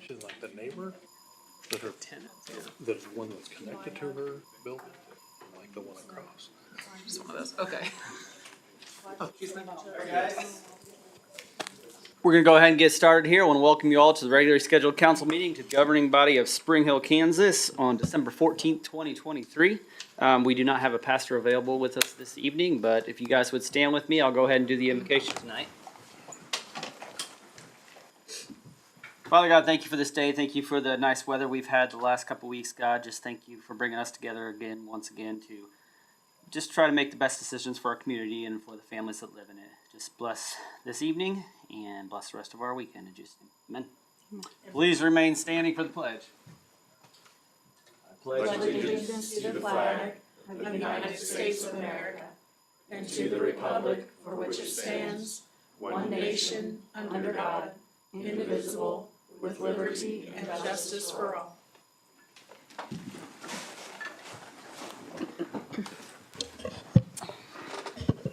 She's like the neighbor, that her Tenant, yeah. the one that's connected to her building, like the one across. Just one of those. Okay. Oh, excuse me. We're going to go ahead and get started here. I want to welcome you all to the regularly scheduled council meeting to the governing body of Spring Hill, Kansas on December 14th, 2023. We do not have a pastor available with us this evening, but if you guys would stand with me, I'll go ahead and do the invocation tonight. Father God, thank you for this day. Thank you for the nice weather we've had the last couple weeks, God. Just thank you for bringing us together again, once again, to just try to make the best decisions for our community and for the families that live in it. Just bless this evening and bless the rest of our weekend. In Jesus' name. Amen. Please remain standing for the pledge. I pledge allegiance to the flag of the United States of America and to the republic for which it stands, one nation, under God, indivisible, with liberty and justice for all.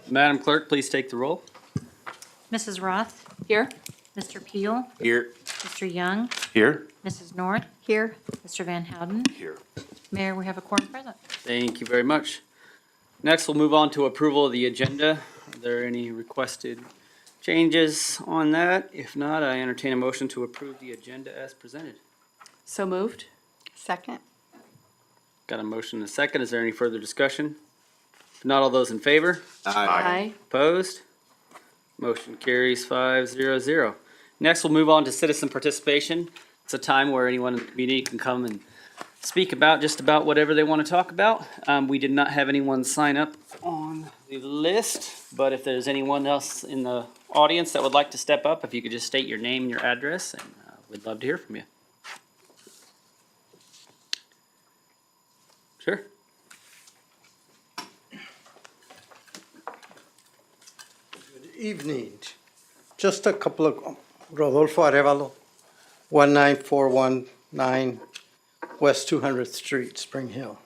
Madam Clerk, please take the roll. Mrs. Roth? Here. Mr. Peel? Here. Mr. Young? Here. Mrs. North? Here. Mr. Van Houten? Here. Mayor, we have a quorum present. Thank you very much. Next, we'll move on to approval of the agenda. Are there any requested changes on that? If not, I entertain a motion to approve the agenda as presented. So moved. Second. Got a motion and a second. Is there any further discussion? If not, all those in favor? Aye. Opposed? Motion carries 5-0-0. Next, we'll move on to citizen participation. It's a time where anyone in the community can come and speak about just about whatever they want to talk about. We did not have anyone sign up on the list, but if there's anyone else in the audience that would like to step up, if you could just state your name and your address, and we'd love to hear from you. Sure. Evening. Just a couple of, Rodolfo Arevalo, 19419 West 200th Street, Spring Hill.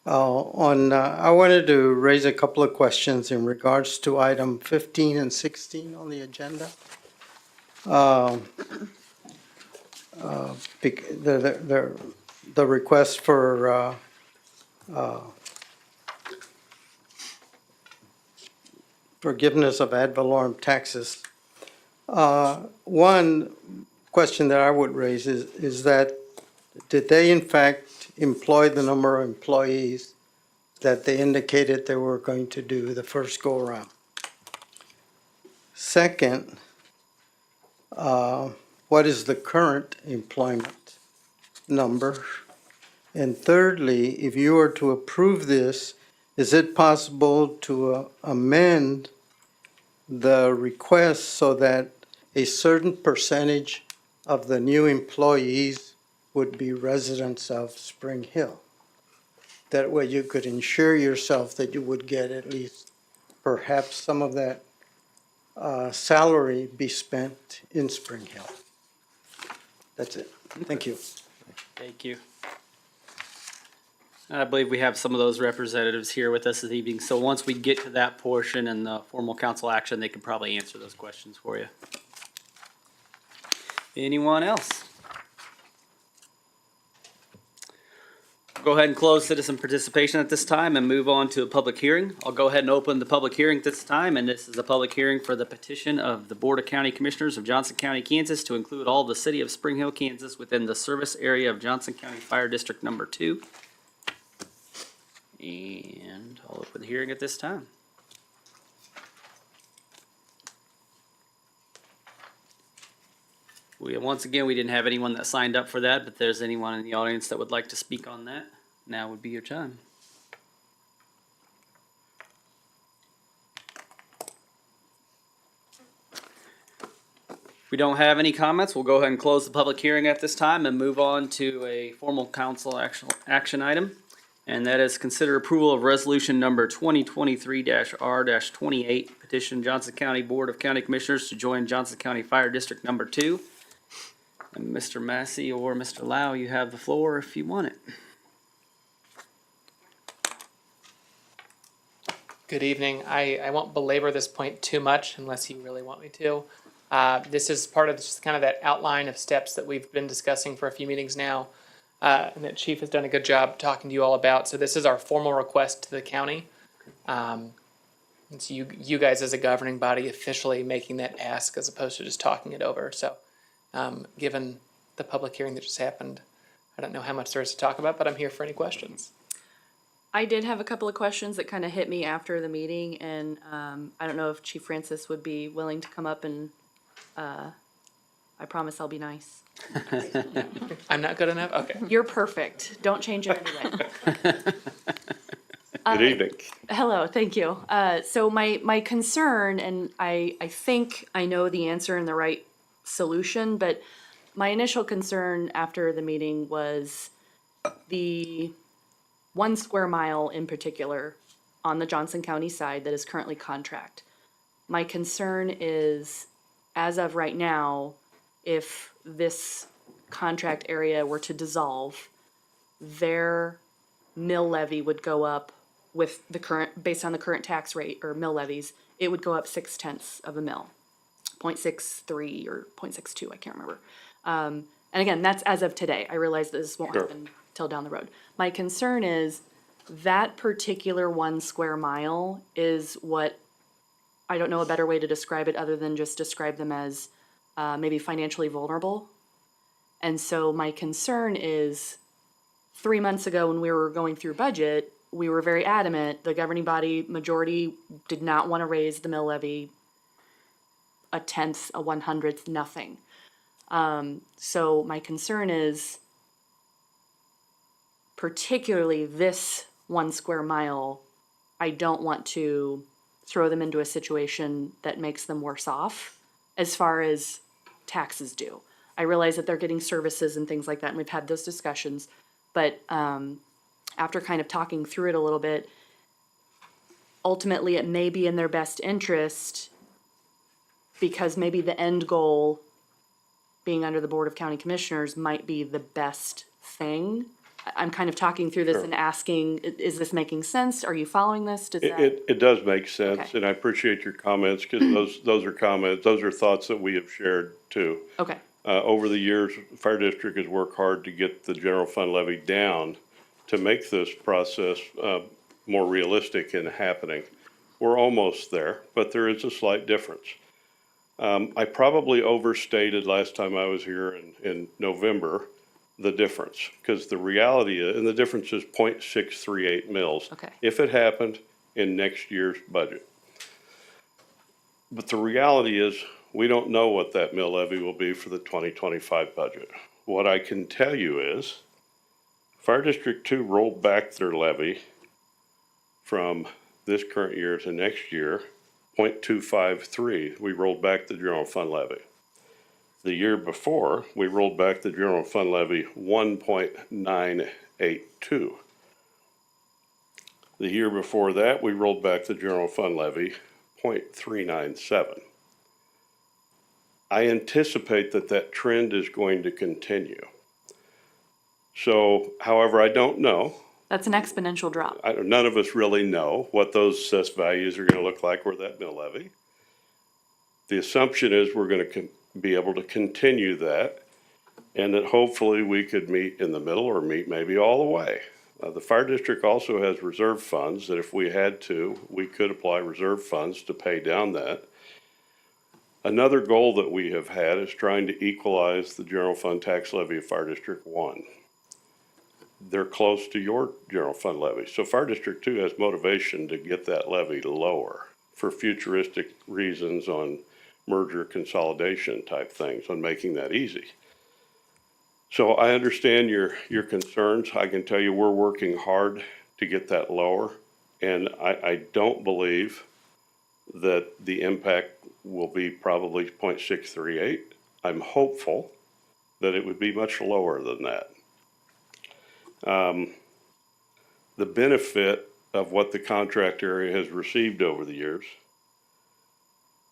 I wanted to raise a couple of questions in regards to item 15 and 16 on the agenda. The request for forgiveness of ad valorem taxes. One question that I would raise is that did they in fact employ the number of employees that they indicated they were going to do the first go around? Second, what is the current employment number? And thirdly, if you were to approve this, is it possible to amend the request so that a certain percentage of the new employees would be residents of Spring Hill? That way you could ensure yourself that you would get at least perhaps some of that salary be spent in Spring Hill. That's it. Thank you. Thank you. I believe we have some of those representatives here with us this evening, so once we get to that portion and the formal council action, they can probably answer those questions for you. Anyone else? Go ahead and close citizen participation at this time and move on to a public hearing. I'll go ahead and open the public hearing at this time, and this is a public hearing for the petition of the Board of County Commissioners of Johnson County, Kansas to include all the city of Spring Hill, Kansas within the service area of Johnson County Fire District Number 2. And I'll open the hearing at this time. Once again, we didn't have anyone that signed up for that, but if there's anyone in the audience that would like to speak on that, now would be your time. If we don't have any comments, we'll go ahead and close the public hearing at this time and move on to a formal council action item. And that is consider approval of resolution number 2023-R-28, petition Johnson County Board of County Commissioners to join Johnson County Fire District Number 2. And Mr. Massey or Mr. Lau, you have the floor if you want it. Good evening. I won't belabor this point too much unless you really want me to. This is part of just kind of that outline of steps that we've been discussing for a few meetings now, and that Chief has done a good job talking to you all about. So this is our formal request to the county. It's you guys as a governing body officially making that ask as opposed to just talking it over. So, given the public hearing that just happened, I don't know how much there is to talk about, but I'm here for any questions. I did have a couple of questions that kind of hit me after the meeting, and I don't know if Chief Francis would be willing to come up and, I promise I'll be nice. I'm not good enough? Okay. You're perfect. Don't change it anyway. Good evening. Hello, thank you. So my concern, and I think I know the answer and the right solution, but my initial concern after the meeting was the 1 square mile in particular on the Johnson County side that is currently contract. My concern is, as of right now, if this contract area were to dissolve, their mill levy would go up with the current, based on the current tax rate or mill levies, it would go up 0.6 of a mill, 0.63 or 0.62, I can't remember. And again, that's as of today. I realize this won't Sure. happen till down the road. My concern is that particular 1 square mile is what, I don't know a better way to describe it other than just describe them as maybe financially vulnerable. And so my concern is 3 months ago when we were going through budget, we were very adamant, the governing body majority did not want to raise the mill levy a tenth, a 100th, nothing. So my concern is particularly this 1 square mile, I don't want to throw them into a situation that makes them worse off as far as taxes do. I realize that they're getting services and things like that, and we've had those discussions, but after kind of talking through it a little bit, ultimately it may be in their best interest because maybe the end goal, being under the Board of County Commissioners, might be the best thing. I'm kind of talking through this and asking, is this making sense? Are you following this? Does that? It does make sense, Okay. and I appreciate your comments, because those are comments, those are thoughts that we have shared too. Okay, Over the years, the Fire District has worked hard to get the general fund levy down to make this process more realistic in happening. We're almost there, but there is a slight difference. I probably overstated last time I was here in November, the difference, because the reality is, and the difference is 0.638 mils. Okay. If it happened in next year's budget. But the reality is, we don't know what that mill levy will be for the 2025 budget. What I can tell you is, Fire District 2 rolled back their levy from this current year to next year, 0.253. We rolled back the general fund levy. The year before, we rolled back the general fund levy 1.982. The year before that, we rolled back the general fund levy 0.397. I anticipate that trend is going to continue. So, however, I don't know. that's an exponential drop. None of us really know what those assessed values are gonna look like or that mill levy. The assumption is we're gonna be able to continue that, and that hopefully we could meet in the middle or meet maybe all the way. The fire district also has reserve funds that if we had to, we could apply reserve funds to pay down that. Another goal that we have had is trying to equalize the general fund tax levy of Fire District 1. They're close to your general fund levy. So Fire District 2 has motivation to get that levy lower for futuristic reasons on merger consolidation type things, on making that easy. So I understand your concerns. I can tell you we're working hard to get that lower. And I don't believe that the impact will be probably 0.638. I'm hopeful that it would be much lower than that. The benefit of what the contract area has received over the years,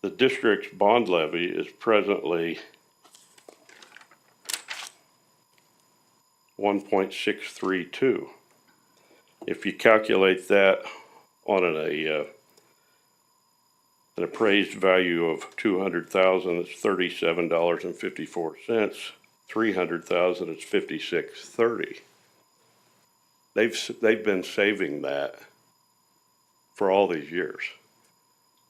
the district's bond levy is presently 1.632. If you calculate that on an an appraised value of 200,000, it's $37.54. 300,000, it's 56.30. They've been saving that for all these years.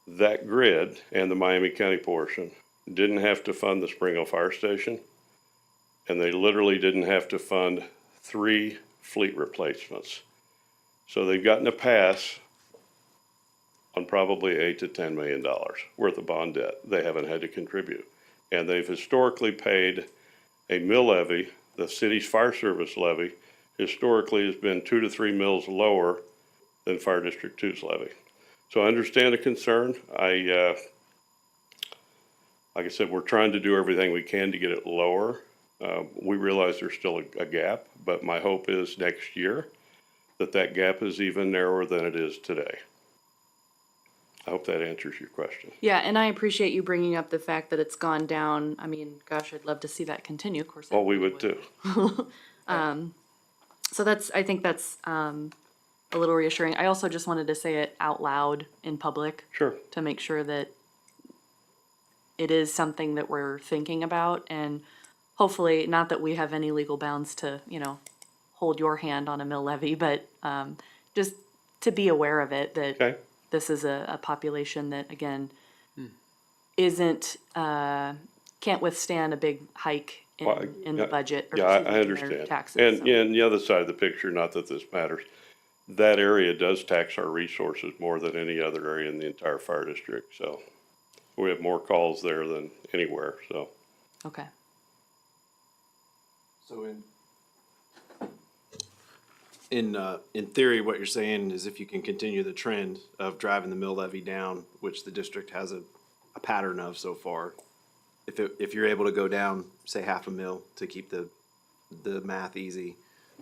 That grid and the Miami County portion didn't have to fund the Spring Hill Fire Station, and they literally didn't have to fund 3 fleet replacements. So they've gotten a pass on probably $8 to $10 million worth of bond debt they haven't had to contribute. And they've historically paid a mill levy, the city's fire service levy, historically has been 2 to 3 mills lower than Fire District 2's levy. So I understand the concern. Like I said, we're trying to do everything we can to get it lower. We realize there's still a gap, but my hope is next year that gap is even narrower than it is today. I hope that answers your question. Yeah, and I appreciate you bringing up the fact that it's gone down. I mean, gosh, I'd love to see that continue, of course. Well, we everybody would too. So I think that's a little reassuring. I also just wanted to say it out loud in public Sure. to make sure that it is something that we're thinking about, and hopefully, not that we have any legal bounds to, hold your hand on a mill levy, but just to be aware of it, that Okay. this is a population that, again, isn't, can't withstand a big hike Well, in the budget. or Yeah, excuse me, I in their understand. taxes. so. And the other side of the picture, not that this matters, that area does tax our resources more than any other area in the entire fire district, so we have more calls there than anywhere, so. Okay. So in theory, what you're saying is if you can continue the trend of driving the mill levy down, which the district has a pattern of so far, if you're able to go down, say half a mil to keep the math easy,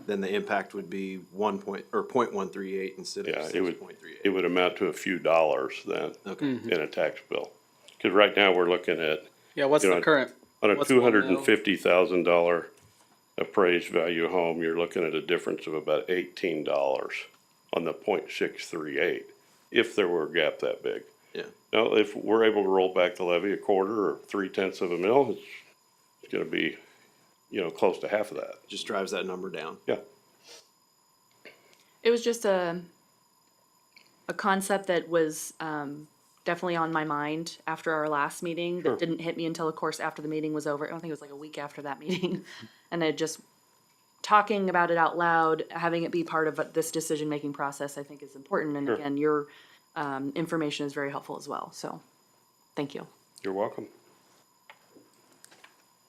then the impact would be 0.138 instead of Yeah, it would 6.38. amount to a few dollars then Okay. in a tax bill. Cause right now we're looking at, Yeah, what's You the know, current? on a What's one $250,000 appraised value home, you're looking at a difference of about $18 on the 0.638, if there were a gap that big. Yeah. Now, if we're able to roll back the levy a quarter or 3/10 of a mil, it's gonna be, close to half of that. Just drives that number down. Yeah. It was just a concept that was definitely on my mind after our last meeting Sure. that didn't hit me until, of course, after the meeting was over. I don't think it was like a week after that meeting. And I just, talking about it out loud, having it be part of this decision-making process, I think is important. And Sure. again, your information is very helpful as well. So, thank you. You're welcome.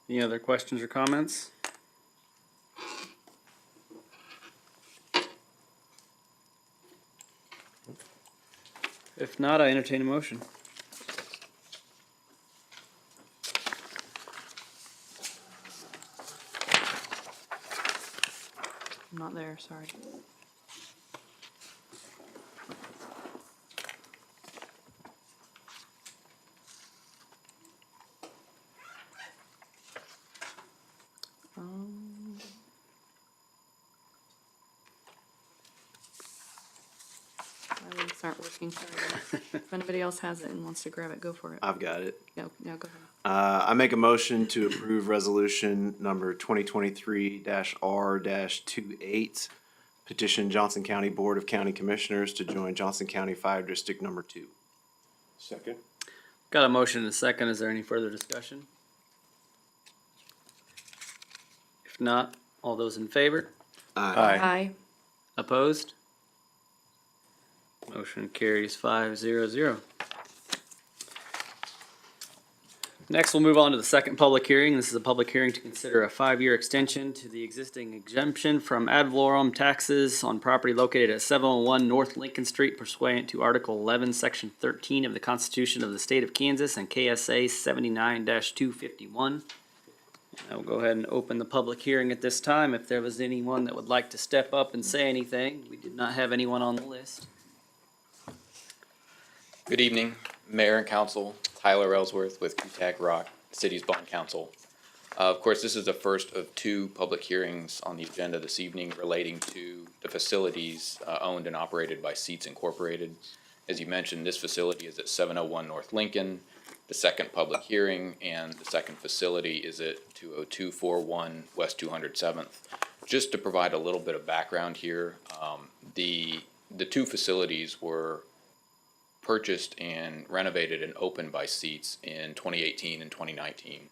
Any other questions or comments? If not, I entertain a motion. I'm not there, sorry. My links aren't working, sorry. If anybody else has it and wants to grab it, go for it. I've got it. No, go ahead. I make a motion to approve resolution number 2023-R-28, petition Johnson County Board of County Commissioners to join Johnson County Fire District Number 2. Second. Got a motion and a second. Is there any further discussion? If not, all those in favor? Aye. Opposed? Motion carries 5-0-0. Next, we'll move on to the second public hearing. This is a public hearing to consider a 5-year extension to the existing exemption from ad valorem taxes on property located at 701 North Lincoln Street pursuant to Article 11, Section 13 of the Constitution of the State of Kansas and KSA 79-251. I will go ahead and open the public hearing at this time. If there was anyone that would like to step up and say anything, we did not have anyone on the list. Good evening, Mayor and Council. Tyler Ellsworth with QTAC Rock, City's Bond Council. Of course, this is the first of 2 public hearings on the agenda this evening relating to the facilities owned and operated by Seats Incorporated. As you mentioned, this facility is at 701 North Lincoln. The second public hearing and the second facility is at 20241 West 207th. Just to provide a little bit of background here, the two facilities were purchased and renovated and opened by Seats in 2018 and 2019.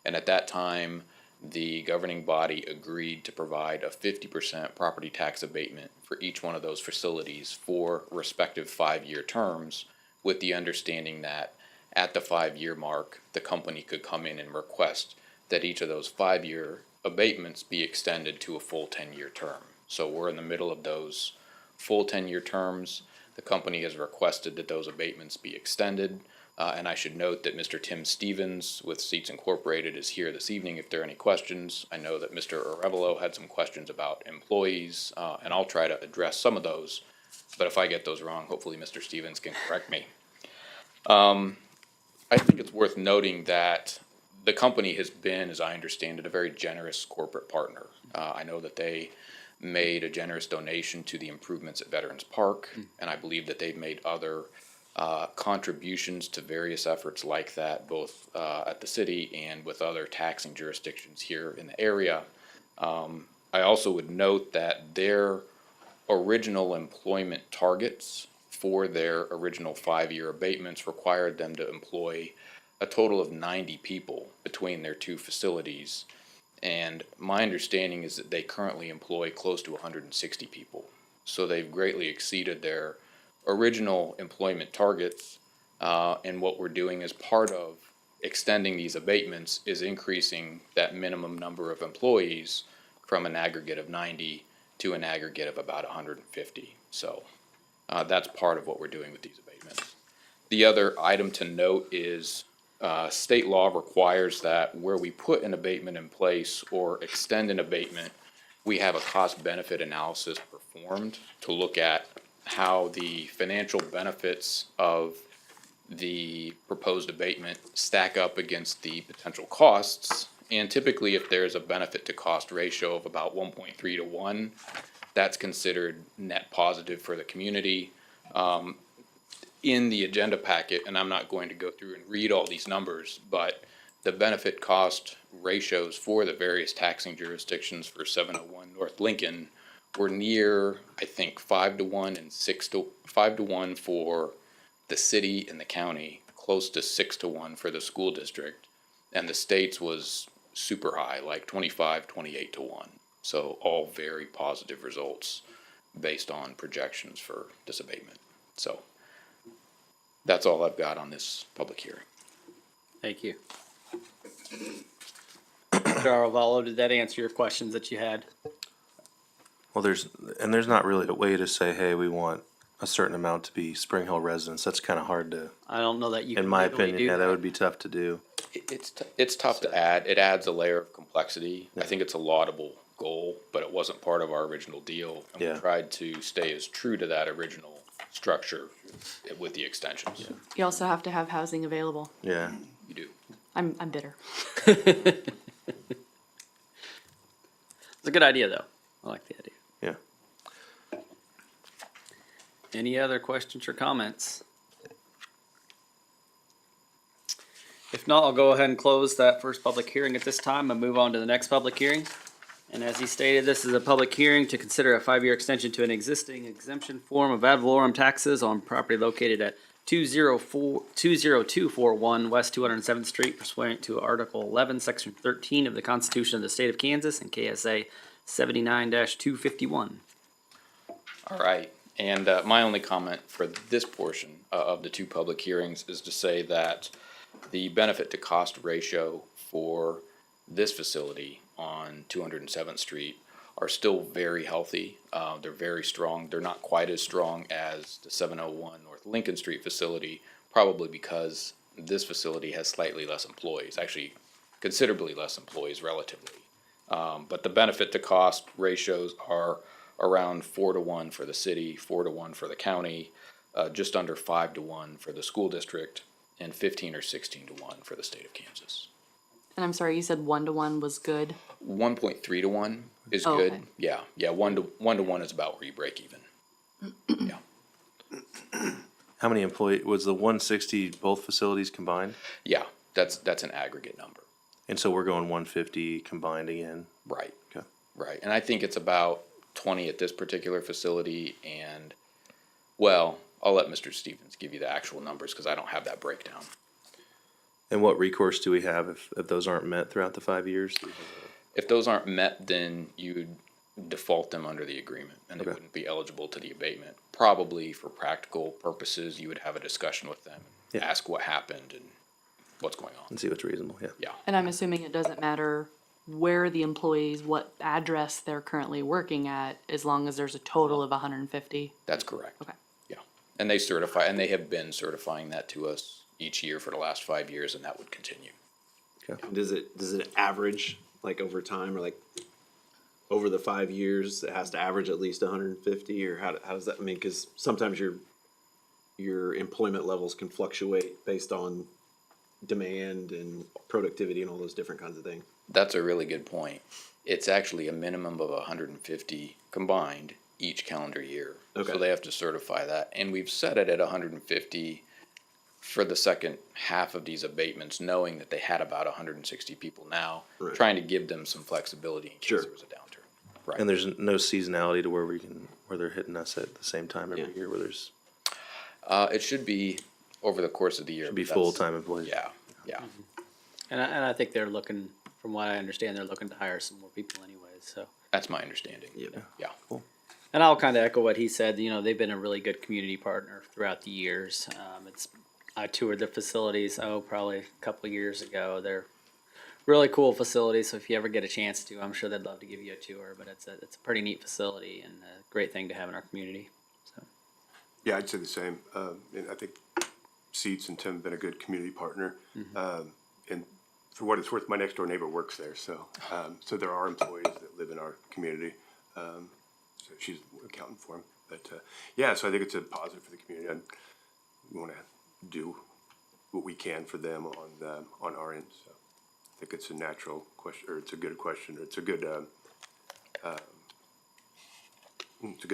And at that time, the governing body agreed to provide a 50% property tax abatement for each one of those facilities for respective 5-year terms, with the understanding that at the 5-year mark, the company could come in and request that each of those 5-year abatements be extended to a full 10-year term. So we're in the middle of those full 10-year terms. The company has requested that those abatements be extended. And I should note that Mr. Tim Stevens with Seats Incorporated is here this evening if there are any questions. I know that Mr. Arevalo had some questions about employees, and I'll try to address some of those. But if I get those wrong, hopefully Mr. Stevens can correct me. I think it's worth noting that the company has been, as I understand it, a very generous corporate partner. I know that they made a generous donation to the improvements at Veterans Park, and I believe that they've made other contributions to various efforts like that, both at the city and with other taxing jurisdictions here in the area. I also would note that their original employment targets for their original 5-year abatements required them to employ a total of 90 people between their two facilities. And my understanding is that they currently employ close to 160 people. So they've greatly exceeded their original employment targets. And what we're doing as part of extending these abatements is increasing that minimum number of employees from an aggregate of 90 to an aggregate of about 150. So that's part of what we're doing with these abatements. The other item to note is state law requires that where we put an abatement in place or extend an abatement, we have a cost-benefit analysis performed to look at how the financial benefits of the proposed abatement stack up against the potential costs. And typically, if there's a benefit to cost ratio of about 1.3 to 1, that's considered net positive for the community. In the agenda packet, and I'm not going to go through and read all these numbers, but the benefit cost ratios for the various taxing jurisdictions for 701 North Lincoln were near, I think, 5 to 1 and 5 to 1 for the city and the county, close to 6 to 1 for the school district, and the state's was super high, like 25, 28 to 1. So all very positive results based on projections for this abatement. So that's all I've got on this public hearing. Thank you. Mr. Arevalo, did that answer your questions that you had? Well, there's not really a way to say, hey, we want a certain amount to be Spring Hill residents. That's kind of hard to, I don't know that you can in my legally opinion, do yeah, that that. would be tough to do. It's tough to add. It adds a layer of complexity. I think it's a laudable goal, but it wasn't part of our original deal. And Yeah. we tried to stay as true to that original structure with the extensions. You also have to have housing available. Yeah. You do. I'm bitter. It's a good idea, though. I like the idea. Yeah. Any other questions or comments? If not, I'll go ahead and close that first public hearing at this time and move on to the next public hearing. And as he stated, this is a public hearing to consider a 5-year extension to an existing exemption form of ad valorem taxes on property located at 20241 West 207th Street pursuant to Article 11, Section 13 of the Constitution of the State of Kansas and KSA 79-251. All right. And my only comment for this portion of the two public hearings is to say that the benefit to cost ratio for this facility on 207th Street are still very healthy. They're very strong. They're not quite as strong as the 701 North Lincoln Street facility, probably because this facility has slightly less employees, actually considerably less employees relatively. But the benefit to cost ratios are around 4 to 1 for the city, 4 to 1 for the county, just under 5 to 1 for the school district, and 15 or 16 to 1 for the state of Kansas. And I'm sorry, you said 1 to 1 was good? 1.3 to 1 is Oh, good. okay. Yeah, 1 to 1 is about where you break even. Yeah. How many was the 160 both facilities combined? Yeah, that's an aggregate number. And so we're going 150 combined again? Right. Okay. Right, and I think it's about 20 at this particular facility, and, well, I'll let Mr. Stevens give you the actual numbers, because I don't have that breakdown. And what recourse do we have if those aren't met throughout the 5 years? If those aren't met, then you'd default them under the agreement, and they Okay. wouldn't be eligible to the abatement. Probably for practical purposes, you would have a discussion with them, Yeah. ask what happened and what's going on. And see what's reasonable, yeah. Yeah, And I'm assuming it doesn't matter where the employees, what address they're currently working at, as long as there's a total of 150. that's correct. Okay. Yeah, and they certify, and they have been certifying that to us each year for the last 5 years, and that would continue. Does it average like over time or like over the 5 years, it has to average at least 150 or how does that, I mean, cause sometimes your employment levels can fluctuate based on demand and productivity and all those different kinds of things. That's a really good point. It's actually a minimum of 150 combined each calendar year. Okay. So they have to certify that, and we've set it at 150 for the second half of these abatements, knowing that they had about 160 people now, Right. trying to give them some flexibility in case Sure. there was a downturn. Right. And there's no seasonality to where they're hitting us at the same time every Yeah. year, where there's, It should be over the course of the year. should be but that's- full-time employees. Yeah, yeah. And I think they're looking, from what I understand, they're looking to hire some more people anyways, so. That's my understanding. Yeah. Yeah. And I'll kind of echo what he said, you know, they've been a really good community partner throughout the years. I toured their facilities, probably a couple of years ago. They're really cool facilities, so if you ever get a chance to, I'm sure they'd love to give you a tour, but it's a pretty neat facility and a great thing to have in our community, so. Yeah, I'd say the same. And I think Seats and Tim have been a good community partner. And for what it's worth, my next door neighbor works there, so there are employees that live in our community. So she's accounting for them. But yeah, so I think it's a positive for the community. And we want to do what we can for them on our end. So I think it's a natural question, or it's a good question, or it's a good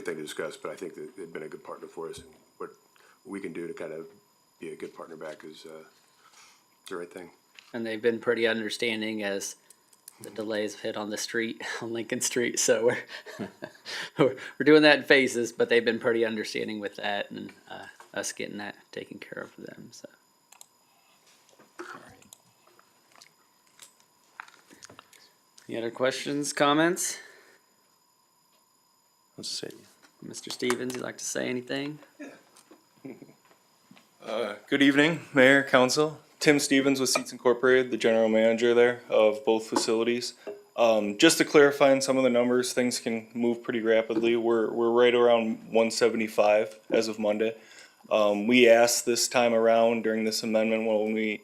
thing to discuss, but I think that they've been a good partner for us, and what we can do to kind of be a good partner back is the right thing. And they've been pretty understanding as the delays have hit on the street, on Lincoln Street, so we're doing that in phases, but they've been pretty understanding with that and us getting that taken care of for them, so. Any other questions, comments? Let's see. Mr. Stevens, you'd like to say anything? Good evening, Mayor, Council. Tim Stevens with Seats Incorporated, the general manager there of both facilities. Just to clarify on some of the numbers, things can move pretty rapidly. We're right around 175 as of Monday. We asked this time around during this amendment when we,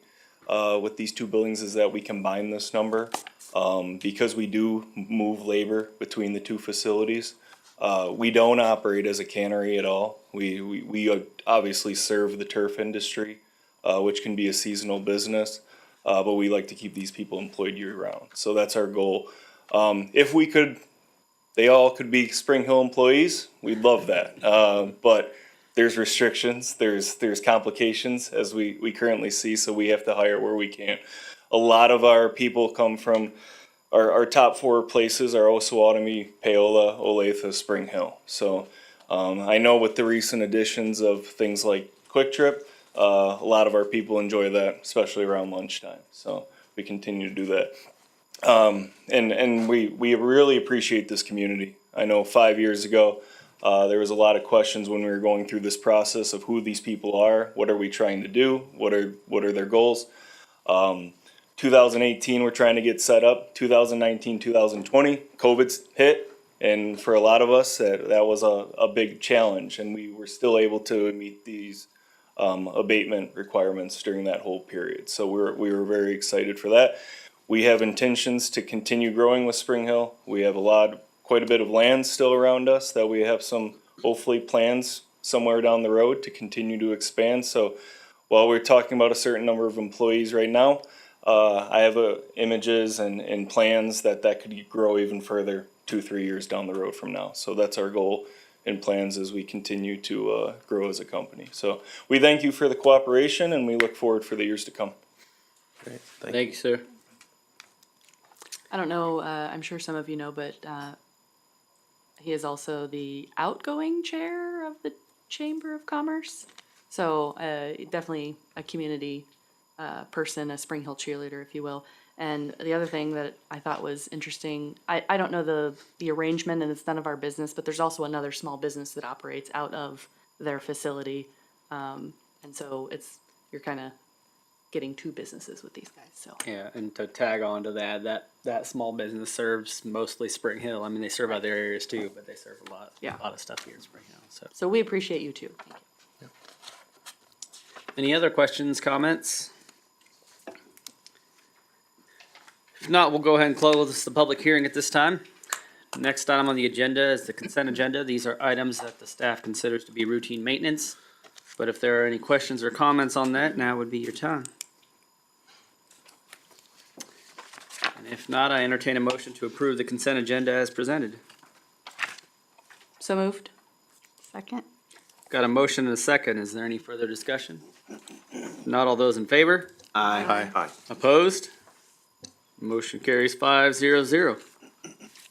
with these two buildings, is that we combine this number. Because we do move labor between the two facilities. We don't operate as a cannery at all. We obviously serve the turf industry, which can be a seasonal business, but we like to keep these people employed year round. So that's our goal. If we could, they all could be Spring Hill employees, we'd love that. But there's restrictions, there's complications as we currently see, so we have to hire where we can. A lot of our people come from, our top four places are Osawatomie, Paola, Olathe, Spring Hill. So I know with the recent additions of things like Quick Trip, a lot of our people enjoy that, especially around lunchtime. So we continue to do that. And we really appreciate this community. I know 5 years ago, there was a lot of questions when we were going through this process of who these people are, what are we trying to do, what are their goals. 2018, we're trying to get set up. 2019, 2020, COVID's hit. And for a lot of us, that was a big challenge. And we were still able to meet these abatement requirements during that whole period. So we were very excited for that. We have intentions to continue growing with Spring Hill. We have quite a bit of land still around us that we have some, hopefully, plans somewhere down the road to continue to expand. So while we're talking about a certain number of employees right now, I have images and plans that could grow even further 2-3 years down the road from now. So that's our goal, and plans as we continue to grow as a company. So we thank you for the cooperation, and we look forward for the years to come. Great, Thank you, sir. I don't know, I'm sure some of you know, but he is also the outgoing chair of the Chamber of Commerce. So definitely a community person, a Spring Hill cheerleader, if you will. And the other thing that I thought was interesting, I don't know the arrangement, and it's none of our business, but there's also another small business that operates out of their facility. And so you're kind of getting two businesses with these guys, so. Yeah, and to tag on to that small business serves mostly Spring Hill. I mean, they serve other areas too, but they serve a lot of stuff here in Spring Hill, so. So we appreciate you too. Thank you. Any other questions, comments? If not, we'll go ahead and close the public hearing at this time. Next item on the agenda is the consent agenda. These are items that the staff considers to be routine maintenance. But if there are any questions or comments on that, now would be your time. And if not, I entertain a motion to approve the consent agenda as presented. So moved. Second. Got a motion and a second. Is there any further discussion? Not all those in favor? Aye. Aye. Opposed? Motion carries 5-0-0.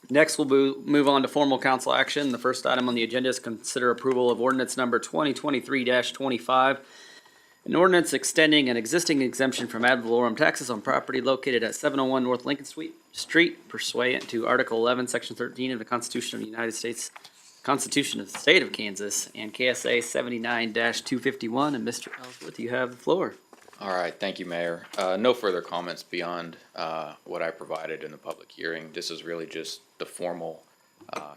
Next, we'll move on to formal council action. The first item on the agenda is consider approval of ordinance number 2023-25. An ordinance extending an existing exemption from ad valorem taxes on property located at 701 North Lincoln Street pursuant to Article 11, Section 13 of the Constitution of the United States, Constitution of the State of Kansas, and KSA 79-251. And Mr. Ellsworth, you have the floor. All right, thank you, Mayor. No further comments beyond what I provided in the public hearing. This is really just the formal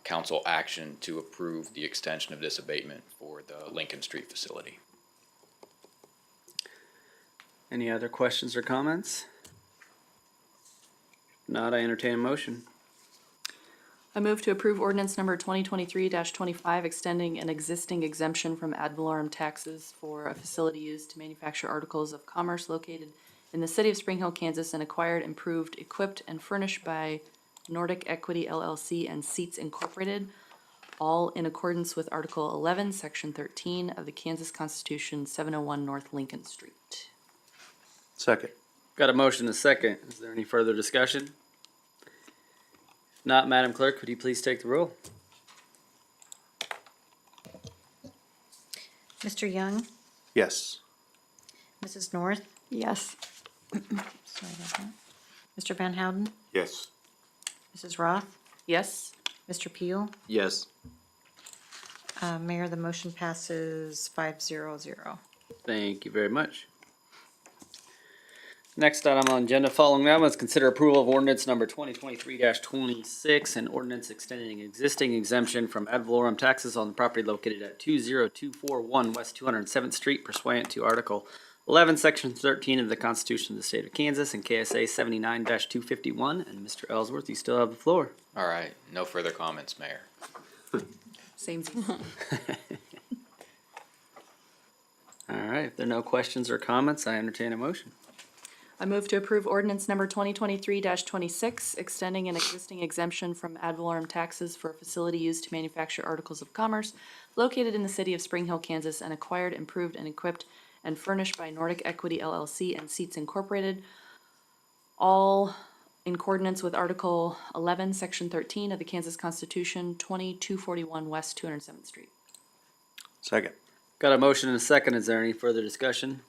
council action to approve the extension of this abatement for the Lincoln Street facility. Any other questions or comments? If not, I entertain a motion. I move to approve ordinance number 2023-25, extending an existing exemption from ad valorem taxes for a facility used to manufacture articles of commerce located in the city of Spring Hill, Kansas, and acquired, improved, equipped, and furnished by Nordic Equity LLC and Seats Incorporated, all in accordance with Article 11, Section 13 of the Kansas Constitution, 701 North Lincoln Street. Second. Got a motion and a second. Is there any further discussion? If not, Madam Clerk, could you please take the roll? Mr. Young, Yes. Mrs. North, Yes. sorry about that. Mr. Van Houten, Yes. Mrs. Roth, Yes. Mr. Peel. Yes. Mayor, the motion passes 5-0-0. Thank you very much. Next item on the agenda following that one is consider approval of ordinance number 2023-26, an ordinance extending existing exemption from ad valorem taxes on the property located at 20241 West 207th Street pursuant to Article 11, Section 13 of the Constitution of the State of Kansas and KSA 79-251. And Mr. Ellsworth, you still have the floor. All right, no further comments, Mayor. Same. All right, if there are no questions or comments, I entertain a motion. I move to approve ordinance number 2023-26, extending an existing exemption from ad valorem taxes for a facility used to manufacture articles of commerce located in the city of Spring Hill, Kansas, and acquired, improved, and equipped and furnished by Nordic Equity LLC and Seats Incorporated, all in accordance with Article 11, Section 13 of the Kansas Constitution, 2241 West 207th Street. Second. Got a motion and a second. Is there any further discussion?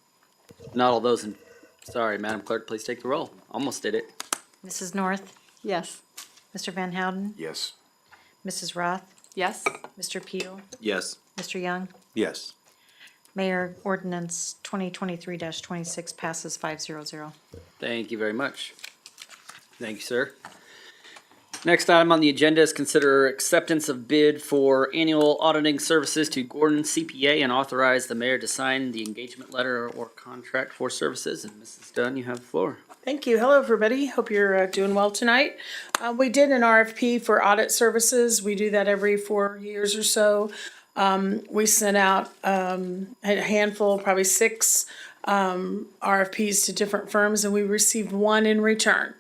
Not all those in, sorry, Madam Clerk, please take the roll. Almost did it. Mrs. North, Yes. Mr. Van Houten, Yes. Mrs. Roth, Yes. Mr. Peel, Yes. Mr. Young. Yes. Mayor, ordinance 2023-26 passes 5-0-0. Thank you very much. Thank you, sir. Next item on the agenda is consider acceptance of bid for annual auditing services to Gordon CPA and authorize the mayor to sign the engagement letter or contract for services. And Mrs. Dunn, you have the floor. Thank you. Hello, everybody. Hope you're doing well tonight. We did an RFP for audit services. We do that every 4 years or so. We sent out a handful, probably 6 RFPs to different firms, and we received 1 in return.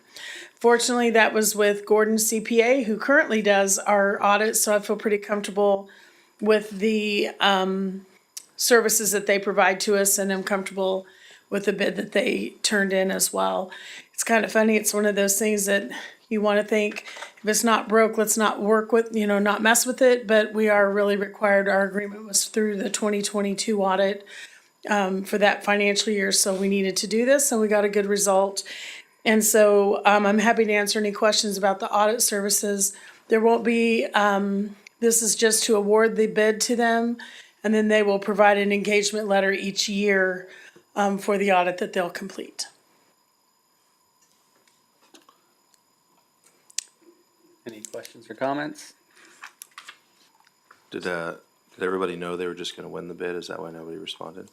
Fortunately, that was with Gordon CPA, who currently does our audit, so I feel pretty comfortable with the services that they provide to us, and I'm comfortable with the bid that they turned in as well. It's kind of funny, it's one of those things that you want to think, if it's not broke, let's not work with, not mess with it, but we are really required, our agreement was through the 2022 audit for that financial year, so we needed to do this, and we got a good result. And so I'm happy to answer any questions about the audit services. There won't be, this is just to award the bid to them, and then they will provide an engagement letter each year for the audit that they'll complete. Any questions or comments? Did everybody know they were just gonna win the bid? Is that why nobody responded?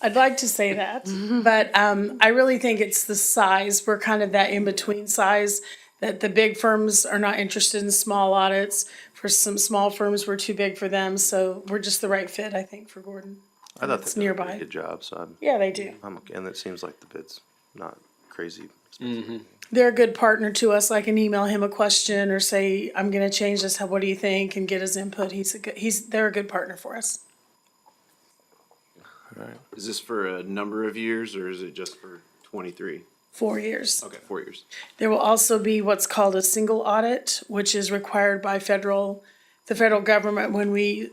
I'd like to say that, but I really think it's the size. We're kind of that in-between size, that the big firms are not interested in small audits. For some small firms, we're too big for them, so we're just the right fit, I think, for Gordon. I thought It's they did a nearby. pretty good job, so Yeah, they do. and it seems like the bid's not crazy. They're a good partner to us. I can email him a question or say, I'm gonna change this, what do you think, and get his input. They're a good partner for us. Is this for a number of years or is it just for 23? 4 years. Okay, 4 years. There will also be what's called a single audit, which is required by the federal government when we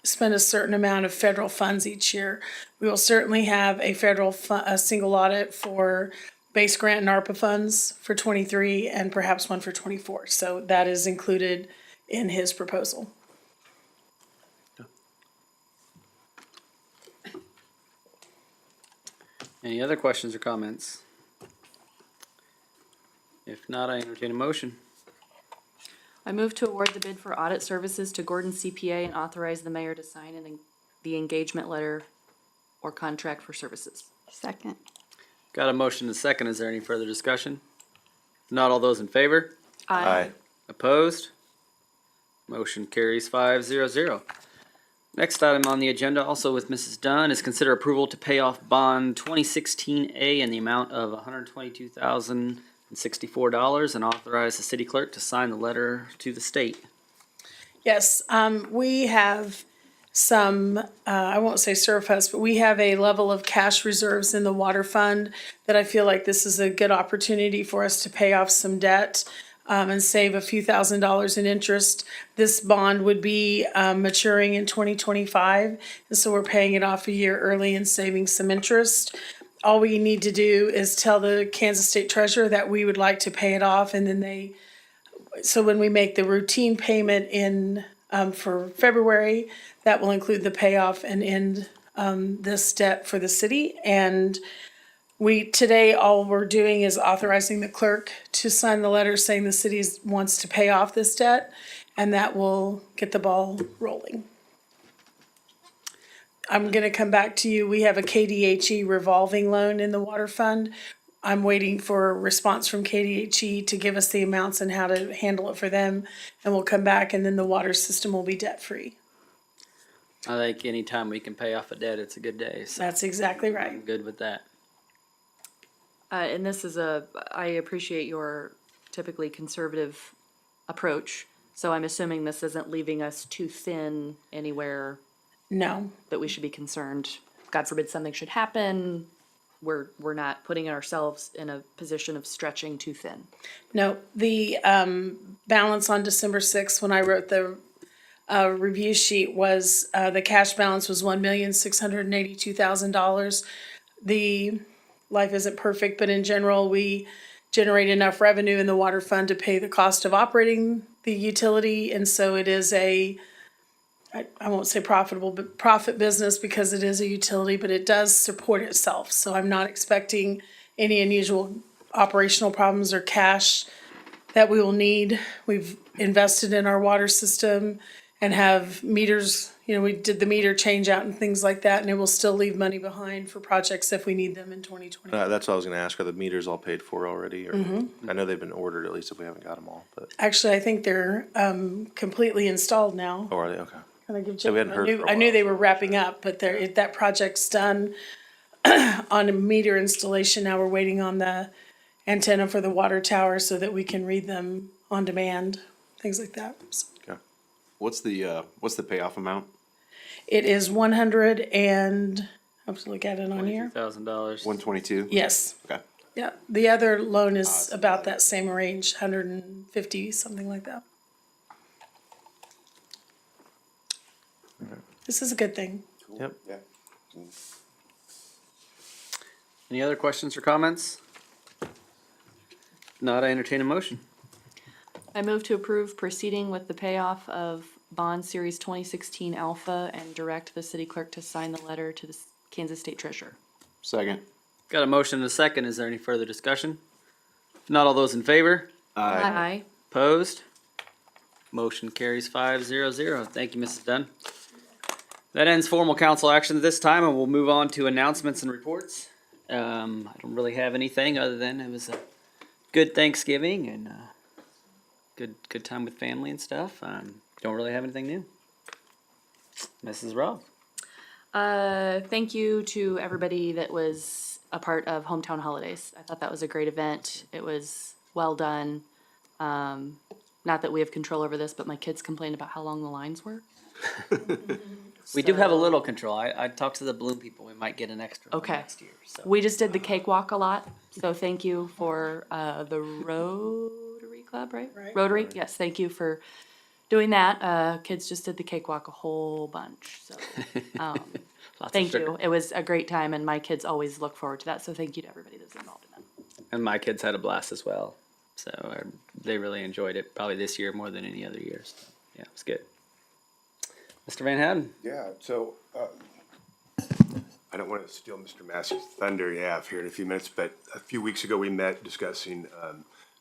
spend a certain amount of federal funds each year. We will certainly have a single audit for base grant and ARPA funds for 23 and perhaps one for 24. So that is included in his proposal. Any other questions or comments? If not, I entertain a motion. I move to award the bid for audit services to Gordon CPA and authorize the mayor to sign the engagement letter or contract for services. Second. Got a motion and a second. Is there any further discussion? If not, all those in favor? Opposed? Motion carries 5-0-0. Next item on the agenda, also with Mrs. Dunn, is consider approval to pay off bond 2016A in the amount of $122,064 and authorize the city clerk to sign the letter to the state. Yes, we have some, I won't say surplus, but we have a level of cash reserves in the water fund that I feel like this is a good opportunity for us to pay off some debt and save a few $1,000s in interest. This bond would be maturing in 2025, and so we're paying it off a year early and saving some interest. All we need to do is tell the Kansas State Treasurer that we would like to pay it off, and then so when we make the routine payment in for February, that will include the payoff and end this debt for the city. And today, all we're doing is authorizing the clerk to sign the letter saying the city wants to pay off this debt, and that will get the ball rolling. I'm gonna come back to you. We have a KDHE revolving loan in the water fund. I'm waiting for a response from KDHE to give us the amounts and how to handle it for them, and we'll come back, and then the water system will be debt-free. I think anytime we can pay off a debt, it's a good day. So That's exactly I'm right. good with that. And this is I appreciate your typically conservative approach. So I'm assuming this isn't leaving us too thin anywhere No, that we should be concerned. God forbid something should happen. We're not putting ourselves in a position of stretching too thin. no, the balance on December 6th, when I wrote the review sheet, was the cash balance was $1,682,000. The life isn't perfect, but in general, we generate enough revenue in the water fund to pay the cost of operating the utility, and so it is I won't say profitable, but profit business because it is a utility, but it does support itself. So I'm not expecting any unusual operational problems or cash that we will need. We've invested in our water system and have meters, we did the meter change out and things like that, and it will still leave money behind for projects if we need them in 2020. That's what I was gonna ask. Are the meters all paid for already? Or I know they've been ordered, at least if we haven't got them all, but, Actually, I think they're completely installed now. oh, are they? Okay. Can I give So we Jim? hadn't heard for a I knew while, they were wrapping up, but that project's done on a meter installation. Now we're waiting on the antenna for the water tower so that we can read them on demand, things like that. So, Okay. What's the payoff amount? It is 100 and, I have to look at it on here. $1,000. 122? Yes. Okay. Yeah, the other loan is about that same range, 150, something like that. This is a good thing. Yep. Yeah. Any other questions or comments? Not, I entertain a motion. I move to approve proceeding with the payoff of bond series 2016 Alpha and direct the city clerk to sign the letter to the Kansas State Treasurer. Second. Got a motion and a second. Is there any further discussion? If not, all those in favor? Aye. Opposed? Motion carries 5-0-0. Thank you, Mrs. Dunn. That ends formal council action at this time, and we'll move on to announcements and reports. I don't really have anything other than it was a good Thanksgiving and good time with family and stuff. Don't really have anything new. Mrs. Ross. Thank you to everybody that was a part of Hometown Holidays. I thought that was a great event. It was well done. Not that we have control over this, but my kids complained about how long the lines were. We do have a little control. I talked to the balloon people. We might get an extra one Okay. next year. So. We just did the cakewalk a lot, so thank you for the Rotary Club, right? Right. Rotary, yes, thank you for doing that. Kids just did the cakewalk a whole bunch, so Lots of thank sugar. you. It was a great time, and my kids always look forward to that, so thank you to everybody that's involved in that. And my kids had a blast as well. So they really enjoyed it, probably this year more than any other years. So, yeah, it was good. Mr. Van Houten. Yeah, so, I don't want to steal Mr. Massey's thunder here in a few minutes, but a few weeks ago, we met discussing,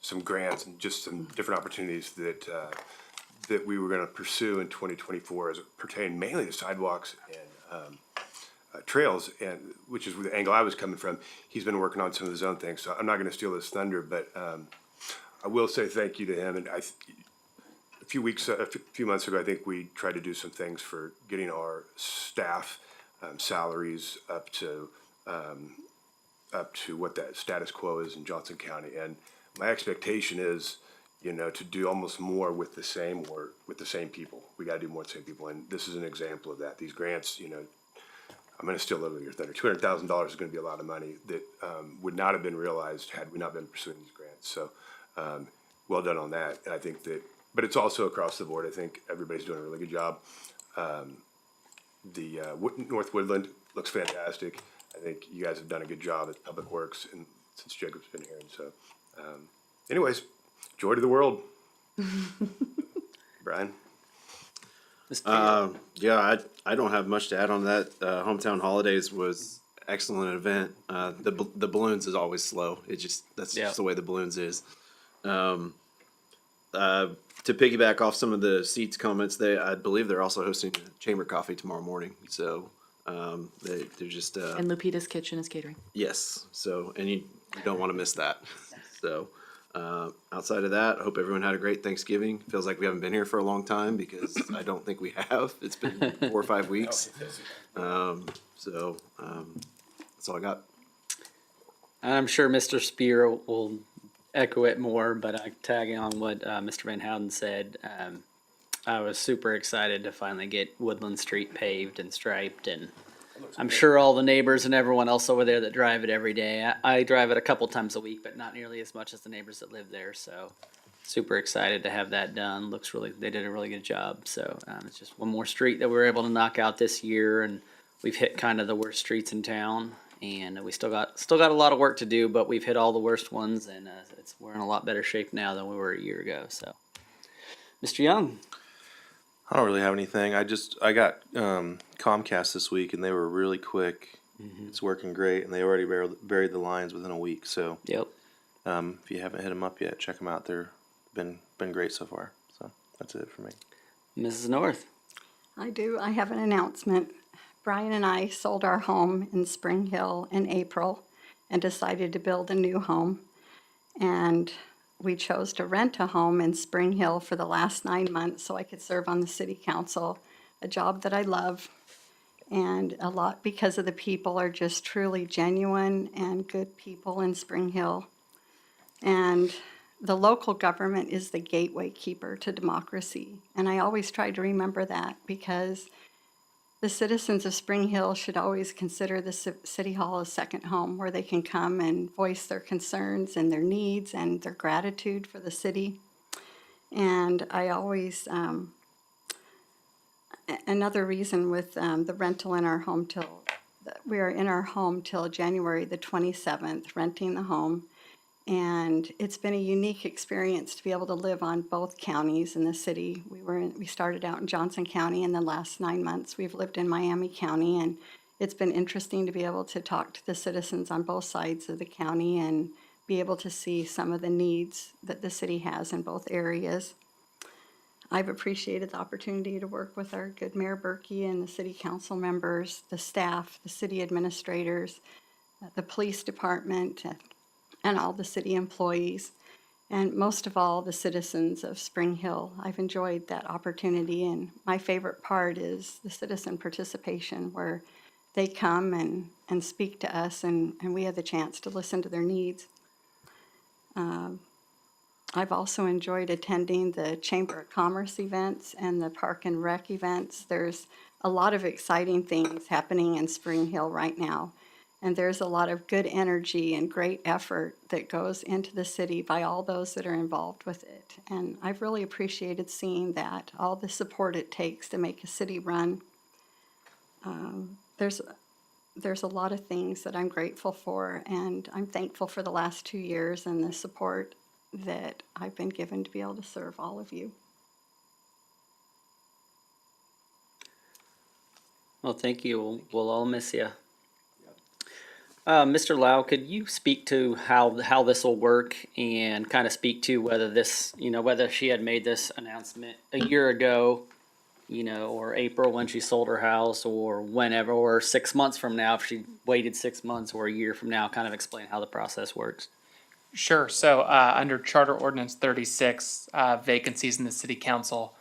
some grants and just some different opportunities that we were going to pursue in 2024 as it pertained mainly to sidewalks and, trails, and, which is where the angle I was coming from. He's been working on some of his own things, so I'm not going to steal his thunder, but, I will say thank you to him, and a few months ago, I think we tried to do some things for getting our staff salaries up to what that status quo is in Johnson County. And my expectation is, to do almost more with the same work, with the same people. We gotta do more with the same people, and this is an example of that. These grants, I'm gonna steal a little of your thunder. $200,000 is gonna be a lot of money that would not have been realized had we not been pursuing these grants. So, well done on that. And I think that, but it's also across the board. I think everybody's doing a really good job. The North Woodland looks fantastic. I think you guys have done a good job at Public Works and since Jacob's been here. And so, anyways, joy to the world. Brian? Yeah, I don't have much to add on that. Hometown Holidays was excellent event. The balloons is always slow. That's Yeah. just the way the balloons is. To piggyback off some of the seats comments, I believe they're also hosting Chamber Coffee tomorrow morning. So they're just And Lupita's Kitchen is catering. yes. So and you don't want to miss that. So outside of that, I hope everyone had a great Thanksgiving. Feels like we haven't been here for a long time because I don't think we have. It's been 4 or 5 weeks. So that's all I got. I'm sure Mr. Spear will echo it more, but tagging on what Mr. Van Houten said, I was super excited to finally get Woodland Street paved and striped, and I'm sure all the neighbors and everyone else over there that drive it every day. I drive it a couple times a week, but not nearly as much as the neighbors that live there. So super excited to have that done. They did a really good job. So it's just one more street that we were able to knock out this year, and we've hit kind of the worst streets in town. And we still got a lot of work to do, but we've hit all the worst ones, and we're in a lot better shape now than we were a year ago. So, Mr. Young. I don't really have anything. I got Comcast this week, and they were really quick. It's working great, and they already buried the lines within a week. So, Yep. if you haven't hit them up yet, check them out. They're been great so far. So that's it for me. Mrs. North. I do. I have an announcement. Brian and I sold our home in Spring Hill in April and decided to build a new home. And we chose to rent a home in Spring Hill for the last 9 months so I could serve on the city council, a job that I love. And a lot because of the people are just truly genuine and good people in Spring Hill. And the local government is the gateway keeper to democracy. And I always try to remember that, because the citizens of Spring Hill should always consider the City Hall a second home where they can come and voice their concerns and their needs and their gratitude for the city. And I always, another reason with the rental in our home till, we are in our home till January the 27th, renting the home. And it's been a unique experience to be able to live on both counties in the city. We started out in Johnson County, and the last 9 months we've lived in Miami County, and it's been interesting to be able to talk to the citizens on both sides of the county and be able to see some of the needs that the city has in both areas. I've appreciated the opportunity to work with our good Mayor Berkey and the city council members, the staff, the city administrators, the police department, and all the city employees, and most of all, the citizens of Spring Hill. I've enjoyed that opportunity, and my favorite part is the citizen participation, where they come and speak to us, and we have the chance to listen to their needs. I've also enjoyed attending the Chamber of Commerce events and the Park and Rec events. There's a lot of exciting things happening in Spring Hill right now. And there's a lot of good energy and great effort that goes into the city by all those that are involved with it. And I've really appreciated seeing that, all the support it takes to make a city run. There's a lot of things that I'm grateful for, and I'm thankful for the last 2 years and the support that I've been given to be able to serve all of you. Well, thank you. We'll all miss you. Mr. Lau, could you speak to how this will work and kind of speak to whether this, whether she had made this announcement a year ago, or April when she sold her house, or whenever, or 6 months from now, if she waited 6 months, or a year from now, kind of explain how the process works? Sure. So under Charter Ordinance 36, vacancies in the city council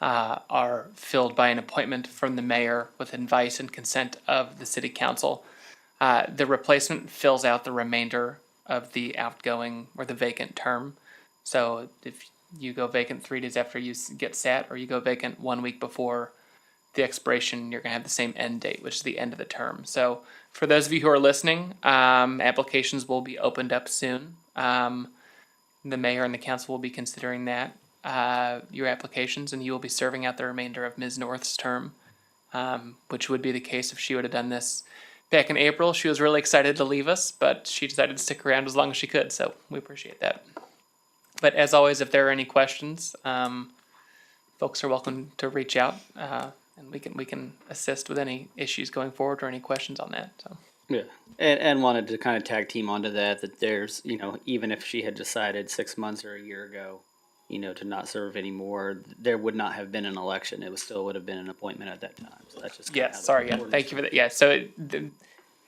are filled by an appointment from the mayor with advice and consent of the city council. The replacement fills out the remainder of the outgoing or the vacant term. So if you go vacant 3 days after you get sat, or you go vacant 1 week before the expiration, you're going to have the same end date, which is the end of the term. So for those of you who are listening, applications will be opened up soon. The mayor and the council will be considering that, your applications, and you will be serving out the remainder of Ms. North's term, which would be the case if she would have done this back in April. She was really excited to leave us, but she decided to stick around as long as she could, so we appreciate that. But as always, if there are any questions, folks are welcome to reach out, and we can assist with any issues going forward or any questions on that. So. Yeah, and wanted to kind of tag team onto that there's, even if she had decided 6 months or a year ago, to not serve anymore, there would not have been an election. It still would have been an appointment at that time. So that's just Yeah, sorry. Yeah, thank you for that. Yeah, so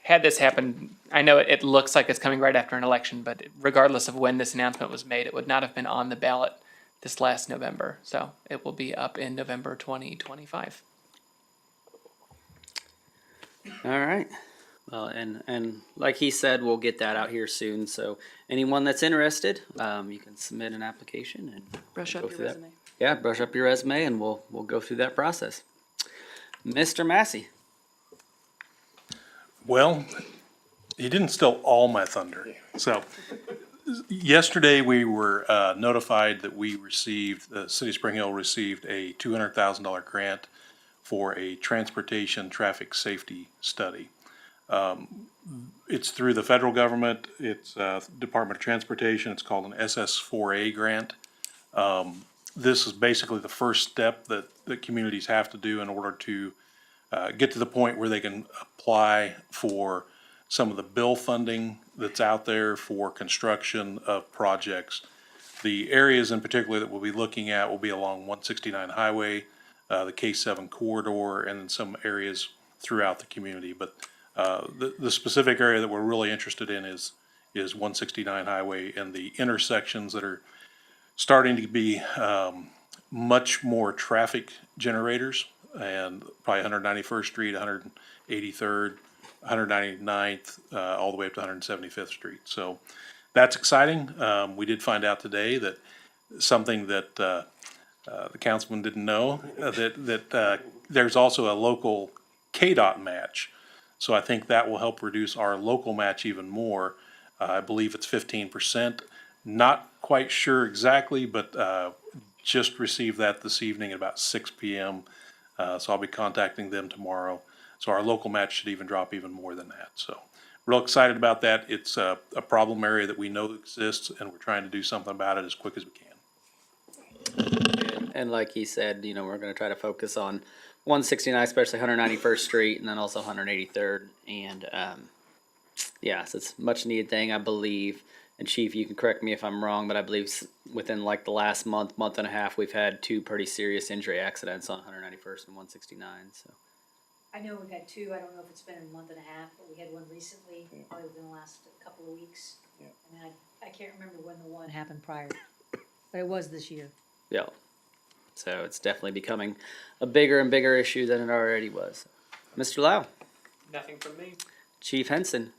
had this happened, I know it looks like it's coming right after an election, but regardless of when this announcement was made, it would not have been on the ballot this last November. So it will be up in November 2025. All right. Well, and like he said, we'll get that out here soon. So anyone that's interested, you can submit an application and Brush go up your through that. resume. Yeah, brush up your resume, and we'll go through that process. Mr. Massey. Well, you didn't steal all my thunder. So yesterday we were notified that the City of Spring Hill received a $200,000 grant for a transportation traffic safety study. It's through the federal government. It's Department of Transportation. It's called an SS4A grant. This is basically the first step that communities have to do in order to get to the point where they can apply for some of the bill funding that's out there for construction of projects. The areas in particular that we'll be looking at will be along 169 Highway, the K7 corridor, and then some areas throughout the community. But the specific area that we're really interested in is 169 Highway and the intersections that are starting to be much more traffic generators, and probably 191st Street, 183rd, 199th, all the way up to 175th Street. So that's exciting. We did find out today that something that the councilman didn't know, that there's also a local KDOT match. So I think that will help reduce our local match even more. I believe it's 15%. Not quite sure exactly, but just received that this evening at about 6 p.m. So I'll be contacting them tomorrow. So our local match should even drop even more than that. So real excited about that. It's a problem area that we know exists, and we're trying to do something about it as quick as we can. And like he said, you know, we're gonna try to focus on 169, especially 191st Street, and then also 183rd. And, yeah, so it's a much needed thing, I believe. And Chief, you can correct me if I'm wrong, but I believe within like the last month and a half, we've had 2 pretty serious injury accidents on 191st and 169, so. I know we've had two, I don't know if it's been a month and a half, but we had one recently, probably within the last couple of weeks. Yeah. And I can't remember when the one happened prior, but it was this year. Yeah. So it's definitely becoming a bigger and bigger issue than it already was. Mr. Lau, Nothing from me. Chief Henson.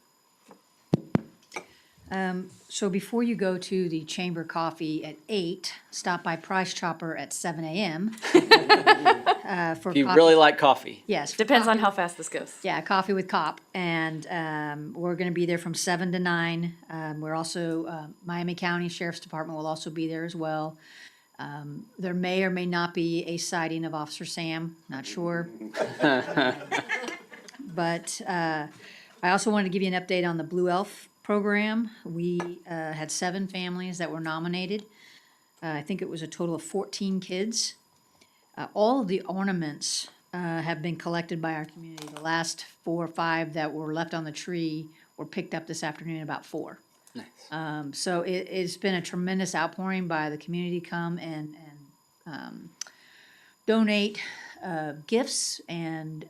So before you go to the Chamber Coffee at 8, stop by Price Chopper at 7 a.m. For If you coffee. really like coffee. Yes. for Depends on coffee. how fast this goes. Yeah, Coffee with Cop, and we're going to be there from 7 to 9. We're also, Miami County Sheriff's Department will also be there as well. There may or may not be a sighting of Officer Sam, not sure. But I also wanted to give you an update on the Blue Elf program. We had 7 families that were nominated. I think it was a total of 14 kids. All of the ornaments have been collected by our community. The last 4 or 5 that were left on the tree were picked up this afternoon, about 4. Nice. So it's been a tremendous outpouring by the community come and donate gifts and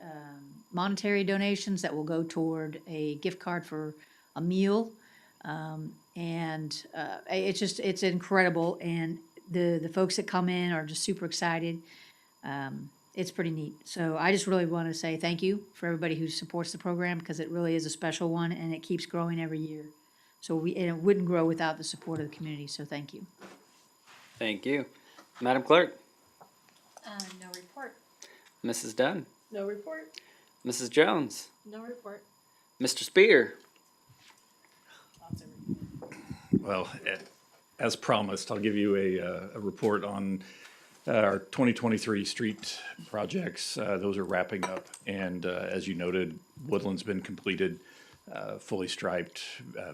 monetary donations that will go toward a gift card for a meal. It's incredible. And the folks that come in are just super excited. It's pretty neat. So I just really want to say thank you for everybody who supports the program, because it really is a special one and it keeps growing every year. So and it wouldn't grow without the support of the community, so thank you. Thank you. Madam Clerk, No report. Mrs. Dunn, No report. Mrs. Jones, No report. Mr. Spear. Well, as promised, I'll give you a report on our 2023 street projects. Those are wrapping up, and as you noted, Woodland's been completed, fully striped.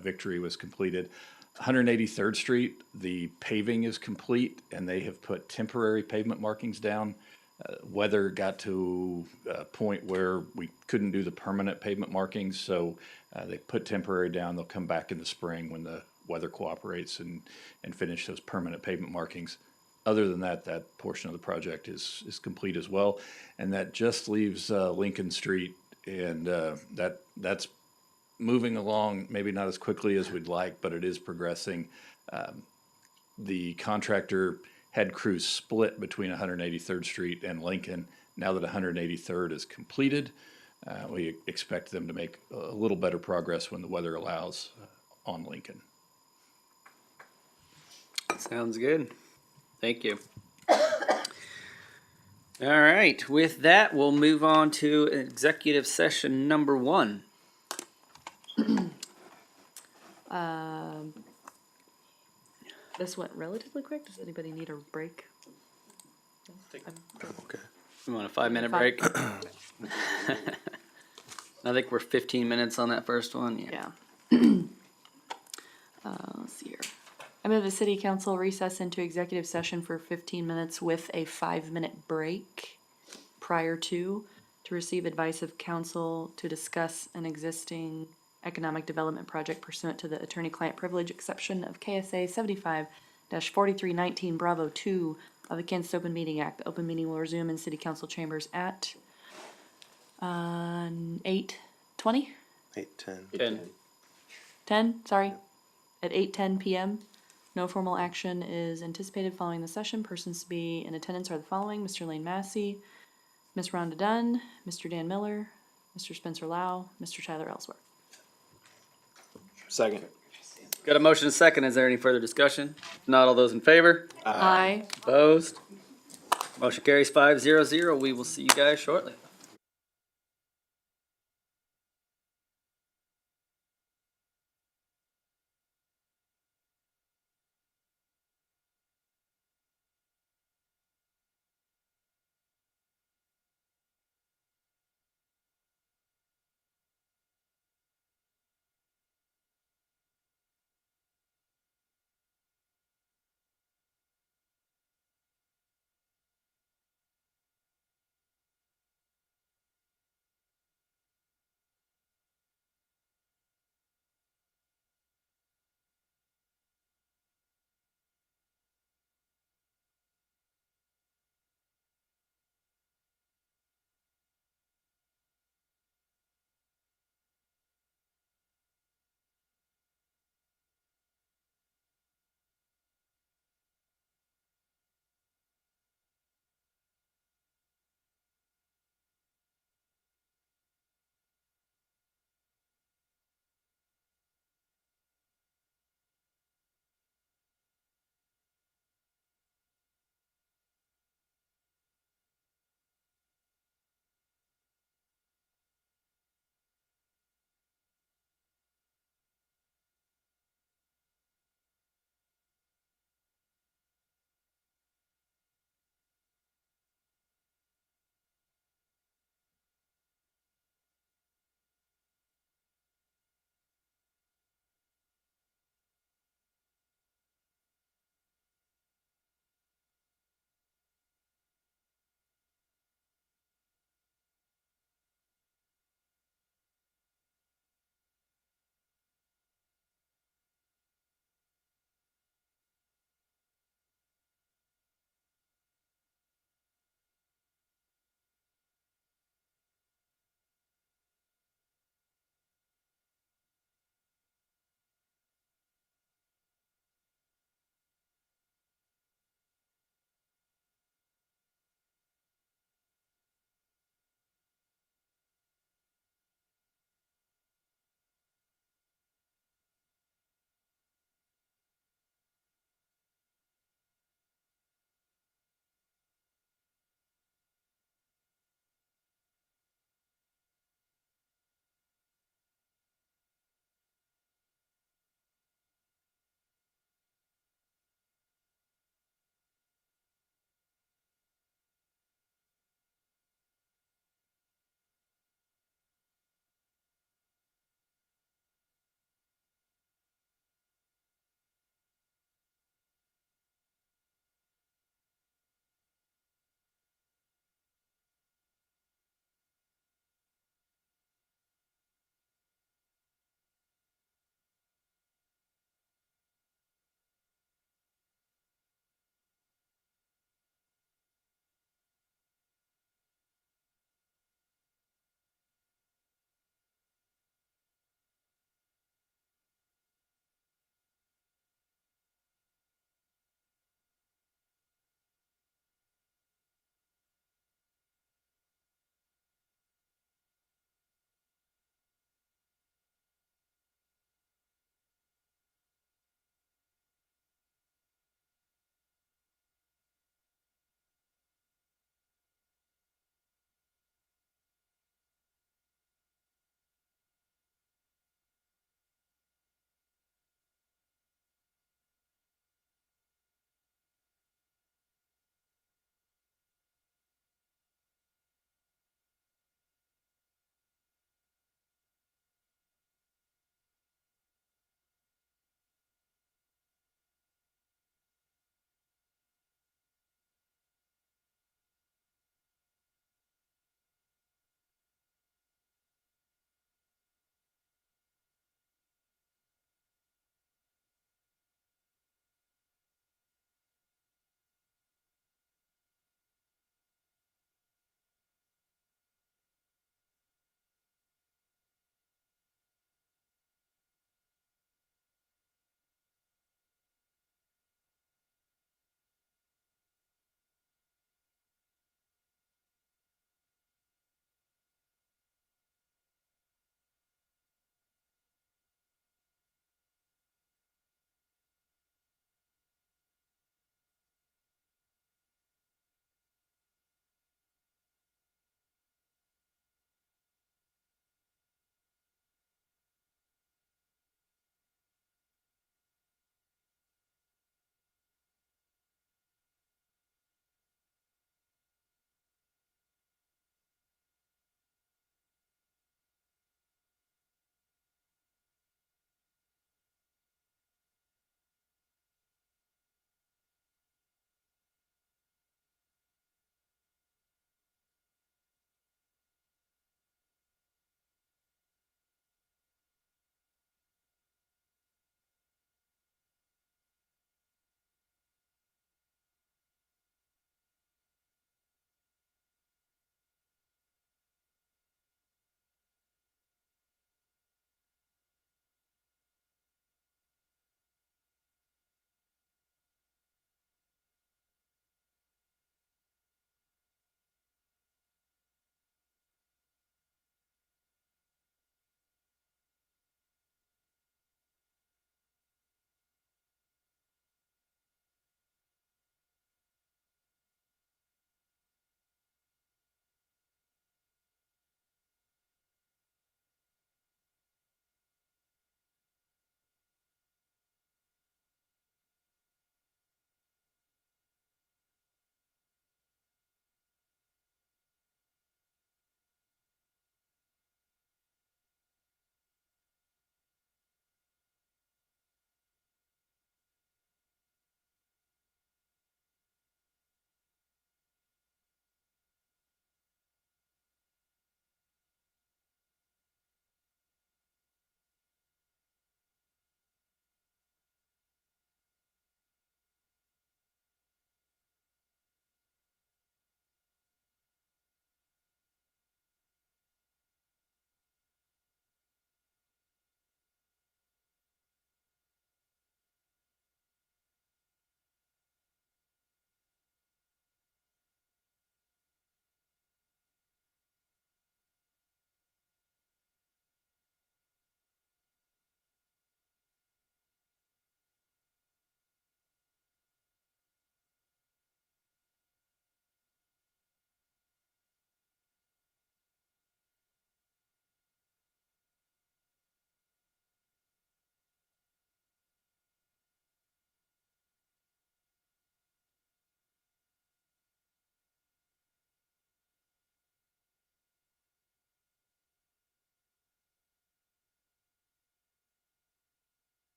Victory was completed. 183rd Street, the paving is complete, and they have put temporary pavement markings down. Weather got to a point where we couldn't do the permanent pavement markings, so they put temporary down. They'll come back in the spring when the weather cooperates and finish those permanent pavement markings. Other than that, that portion of the project is complete as well, and that just leaves Lincoln Street, and that's moving along, maybe not as quickly as we'd like, but it is progressing. The contractor had crews split between 183rd Street and Lincoln. Now that 183rd is completed, we expect them to make a little better progress when the weather allows on Lincoln. Sounds good. Thank you. All right, with that, we'll move on to executive session number 1. This went relatively quick. Does anybody need a break? Okay. You want a 5-minute Five. break? I think we're 15 minutes on that first one. Yeah. Let's see here. I move the city council recess into executive session for 15 minutes with a 5-minute break prior to receive advice of council to discuss an existing economic development project pursuant to the attorney-client privilege exception of KSA 75-4319 Bravo 2 of the Kansas Open Meeting Act. The open meeting will resume in city council chambers at 8:20? 8:10. 10. At 8:10 p.m. No formal action is anticipated following the session. Persons to be in attendance are the following: Mr. Lane Massey, Ms. Rhonda Dunn, Mr. Dan Miller, Mr. Spencer Lau, Mr. Tyler Ellsworth. Second. Got a motion and a second. Is there any further discussion? If not, all those in favor? Aye. Opposed? Motion carries 5-0-0. We will see you guys shortly.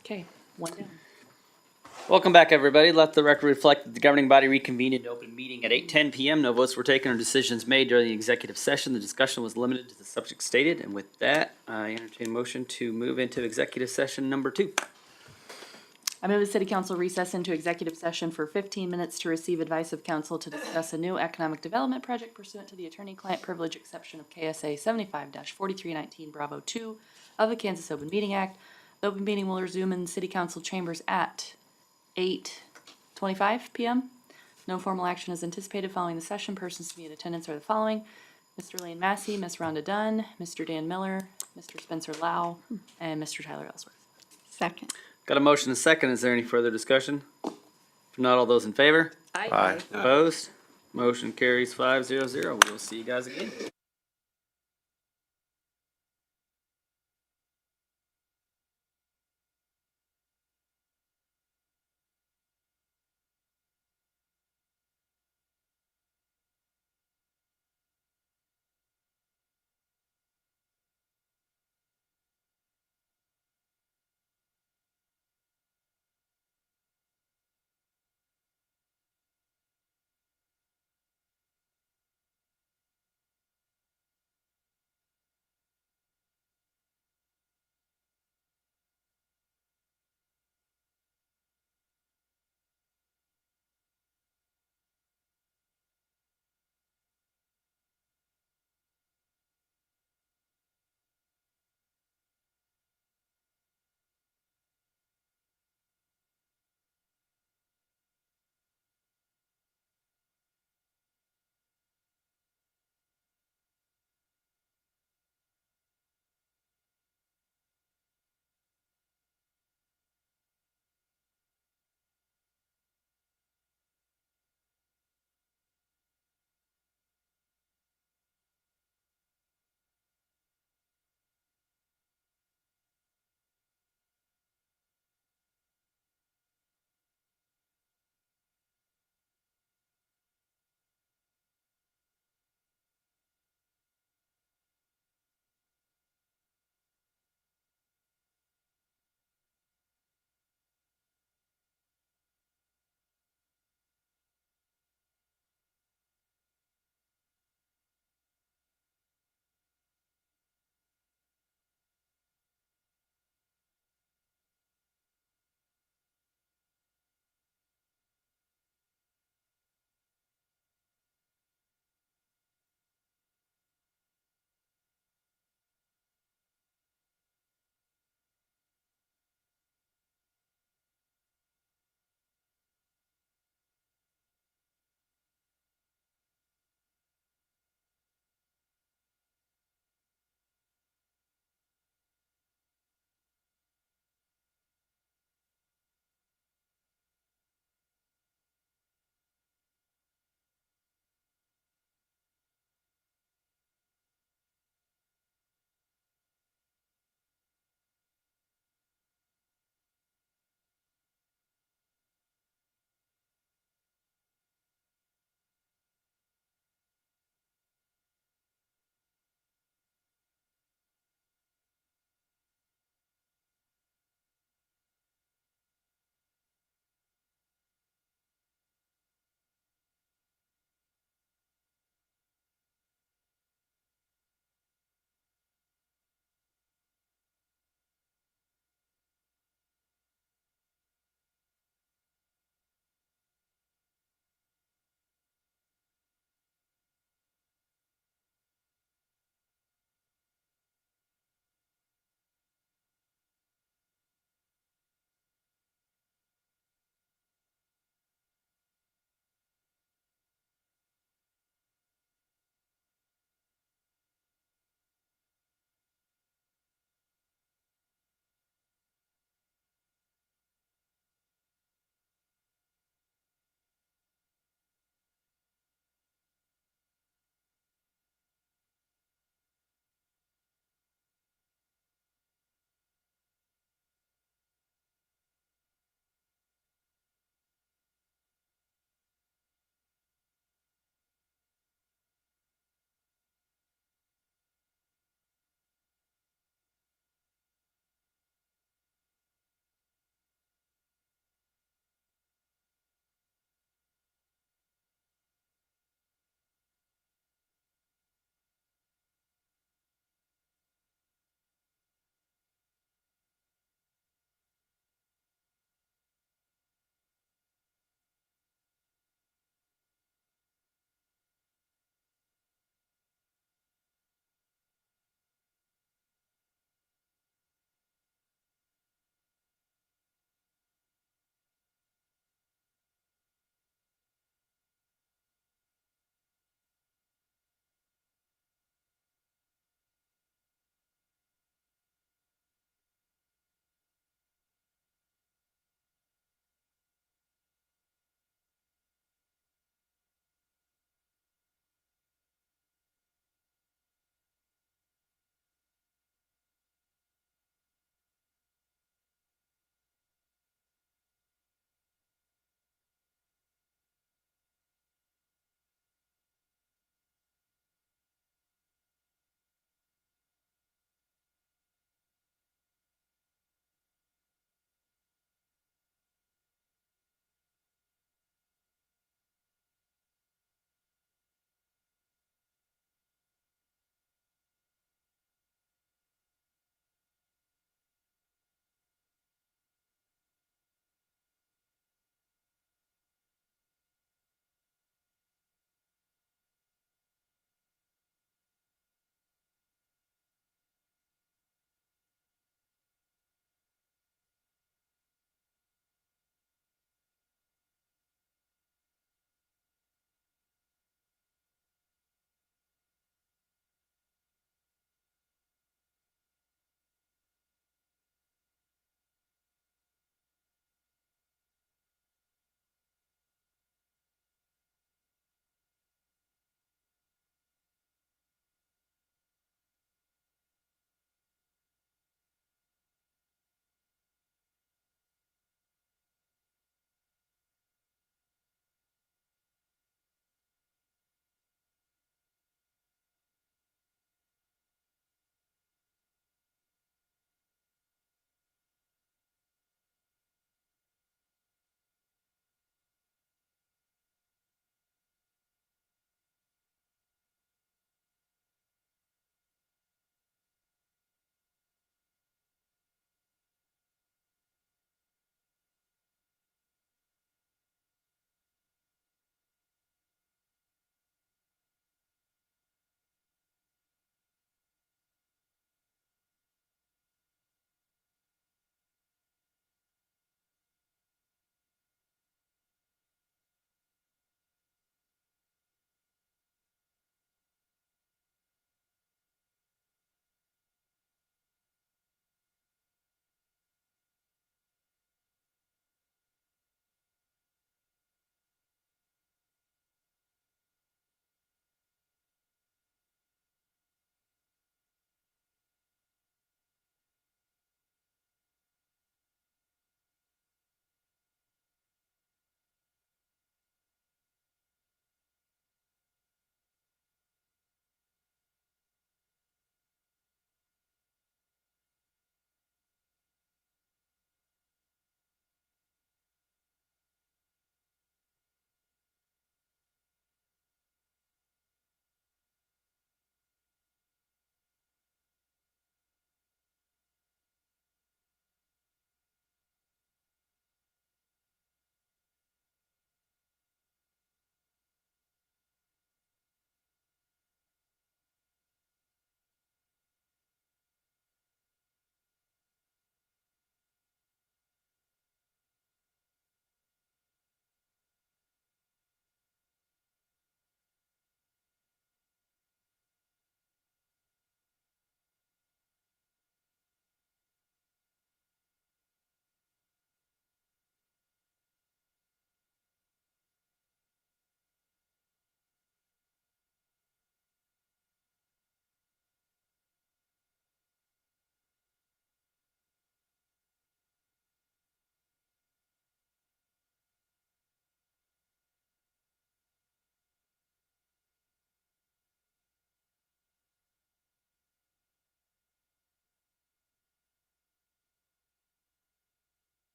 Okay, one down. Welcome back, everybody. Let the record reflect that the governing body reconvened in open meeting at 8:10 PM. No votes were taken or decisions made during the executive session. The discussion was limited to the subject stated. And with that, I entertain a motion to move into executive session number 2. I move the city council recess into executive session for 15 minutes to receive advice of council to discuss a new economic development project pursuant to the attorney-client privilege exception of KSA 75-4319 Bravo 2 of the Kansas Open Meeting Act. The open meeting will resume in city council chambers at 8:25 PM. No formal action is anticipated following the session. Persons to be in attendance are the following: Mr. Lane Massey, Ms. Rhonda Dunn, Mr. Dan Miller, Mr. Spencer Lau, and Mr. Tyler Ellsworth. Second. Got a motion and a second. Is there any further discussion? If not, all those in favor? Aye. Opposed? Motion carries 5-0-0. We'll see you guys again.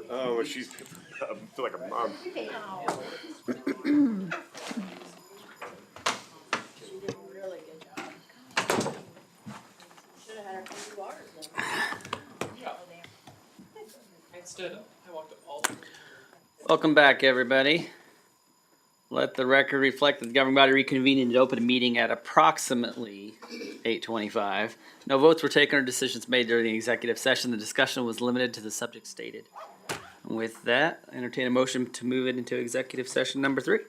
Oh, she's, I feel like a mom. I stood up. I walked up all. Welcome back, everybody. Let the record reflect that the governing body reconvened into open meeting at approximately 8:25. No votes were taken or decisions made during the executive session. The discussion was limited to the subject stated. With that, I entertain a motion to move it into executive session number 3.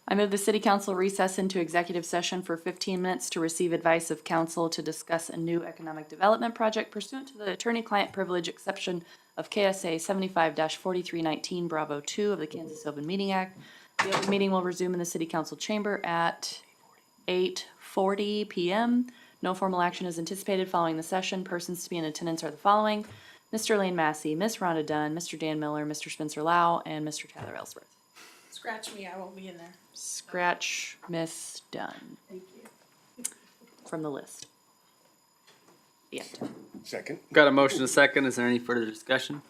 I move the city council recess into executive session for 15 minutes to receive advice of council to discuss a new economic development project pursuant to the attorney-client privilege exception of KSA 75-4319 Bravo 2 of the Kansas Open Meeting Act. The open meeting will resume in the city council chamber at 8:40 p.m. No formal action is anticipated following the session. Persons to be in attendance are the following: Mr. Lane Massey, Miss Rhonda Dunn, Mr. Dan Miller, Mr. Spencer Lau, and Mr. Tyler Ellsworth. Scratch me, I won't be in there. Scratch Miss Dunn. Thank you. From the list. The end. Second. Got a motion and a second. Is there any further discussion?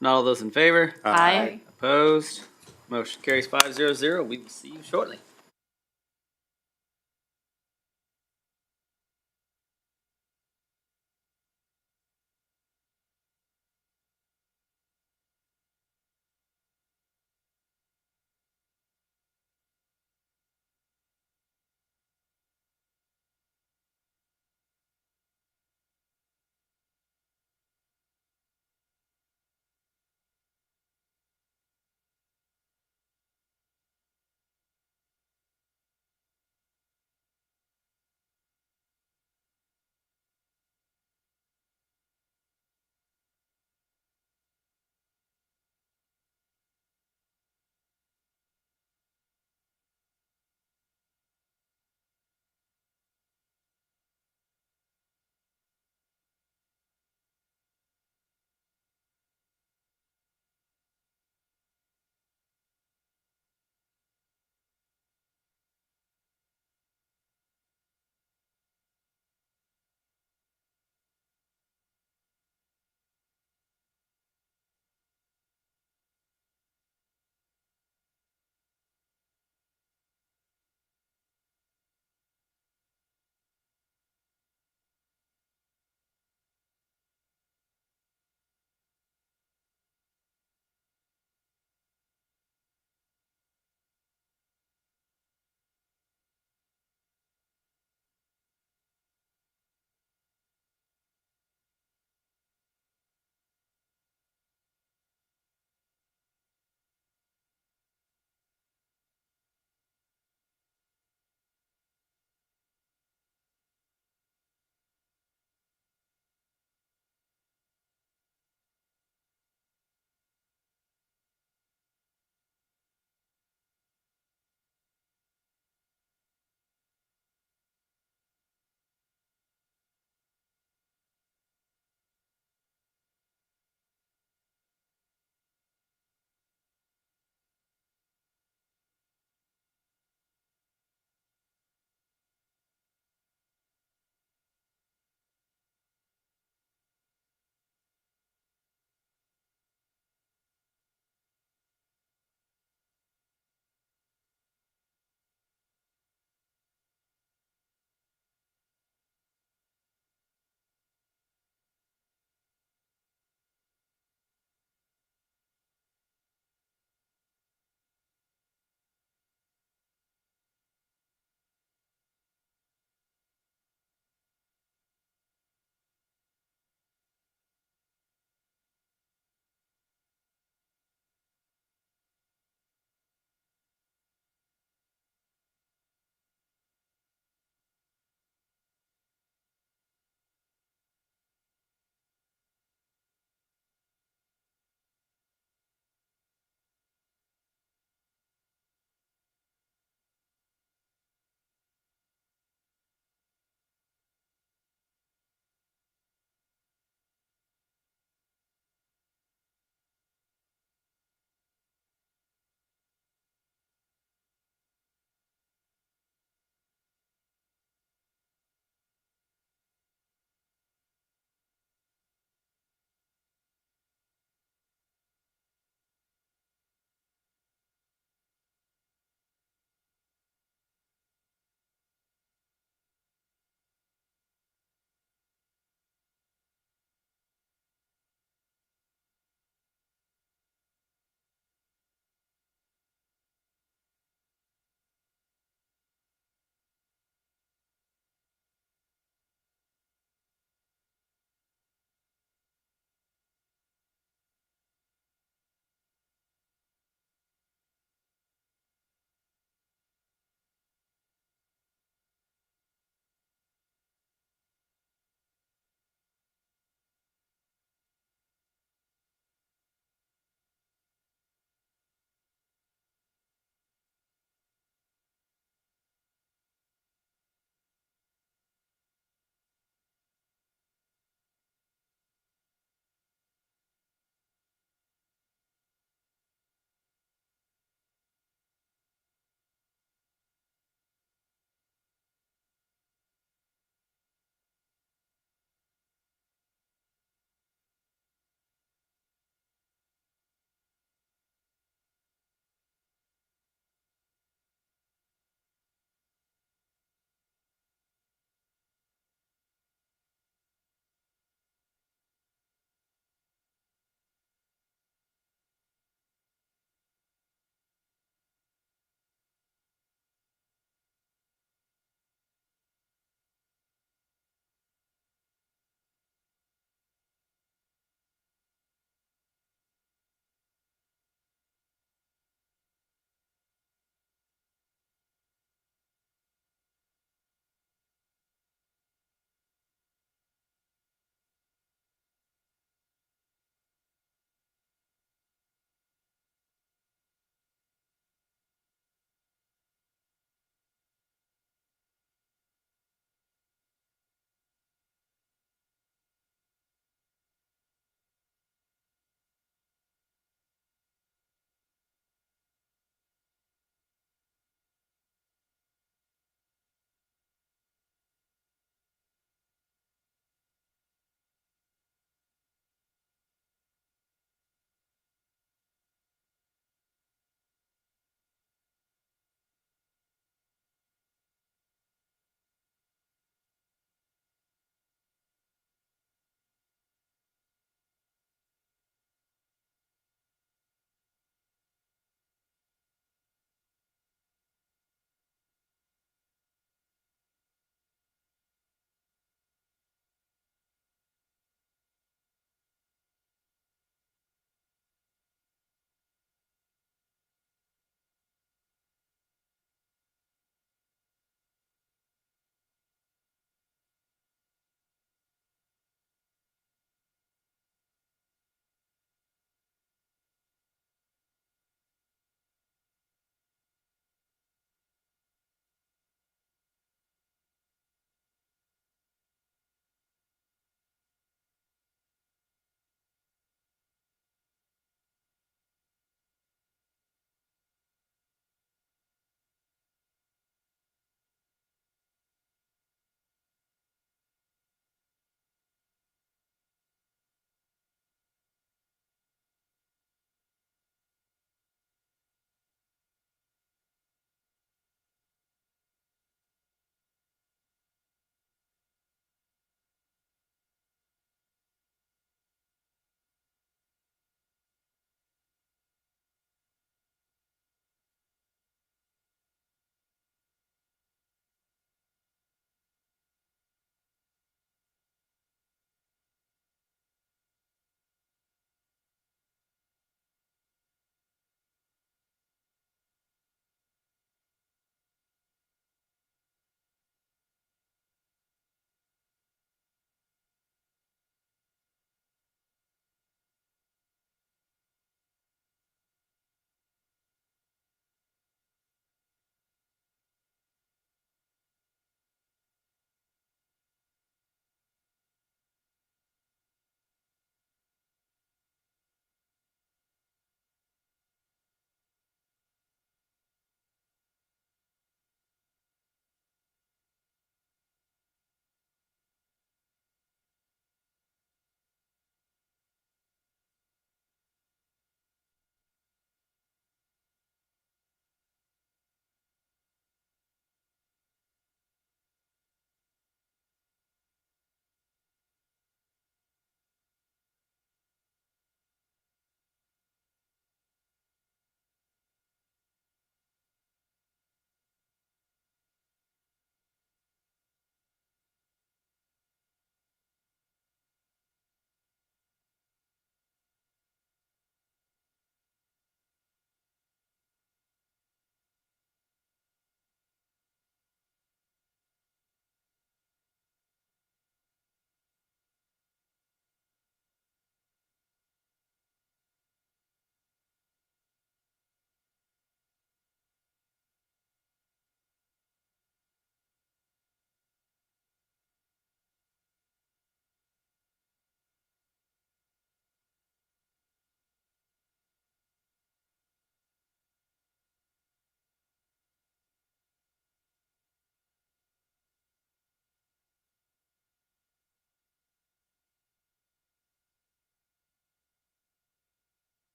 Not all those in favor? Aye. Opposed? Motion carries 5-0-0. We will see you shortly.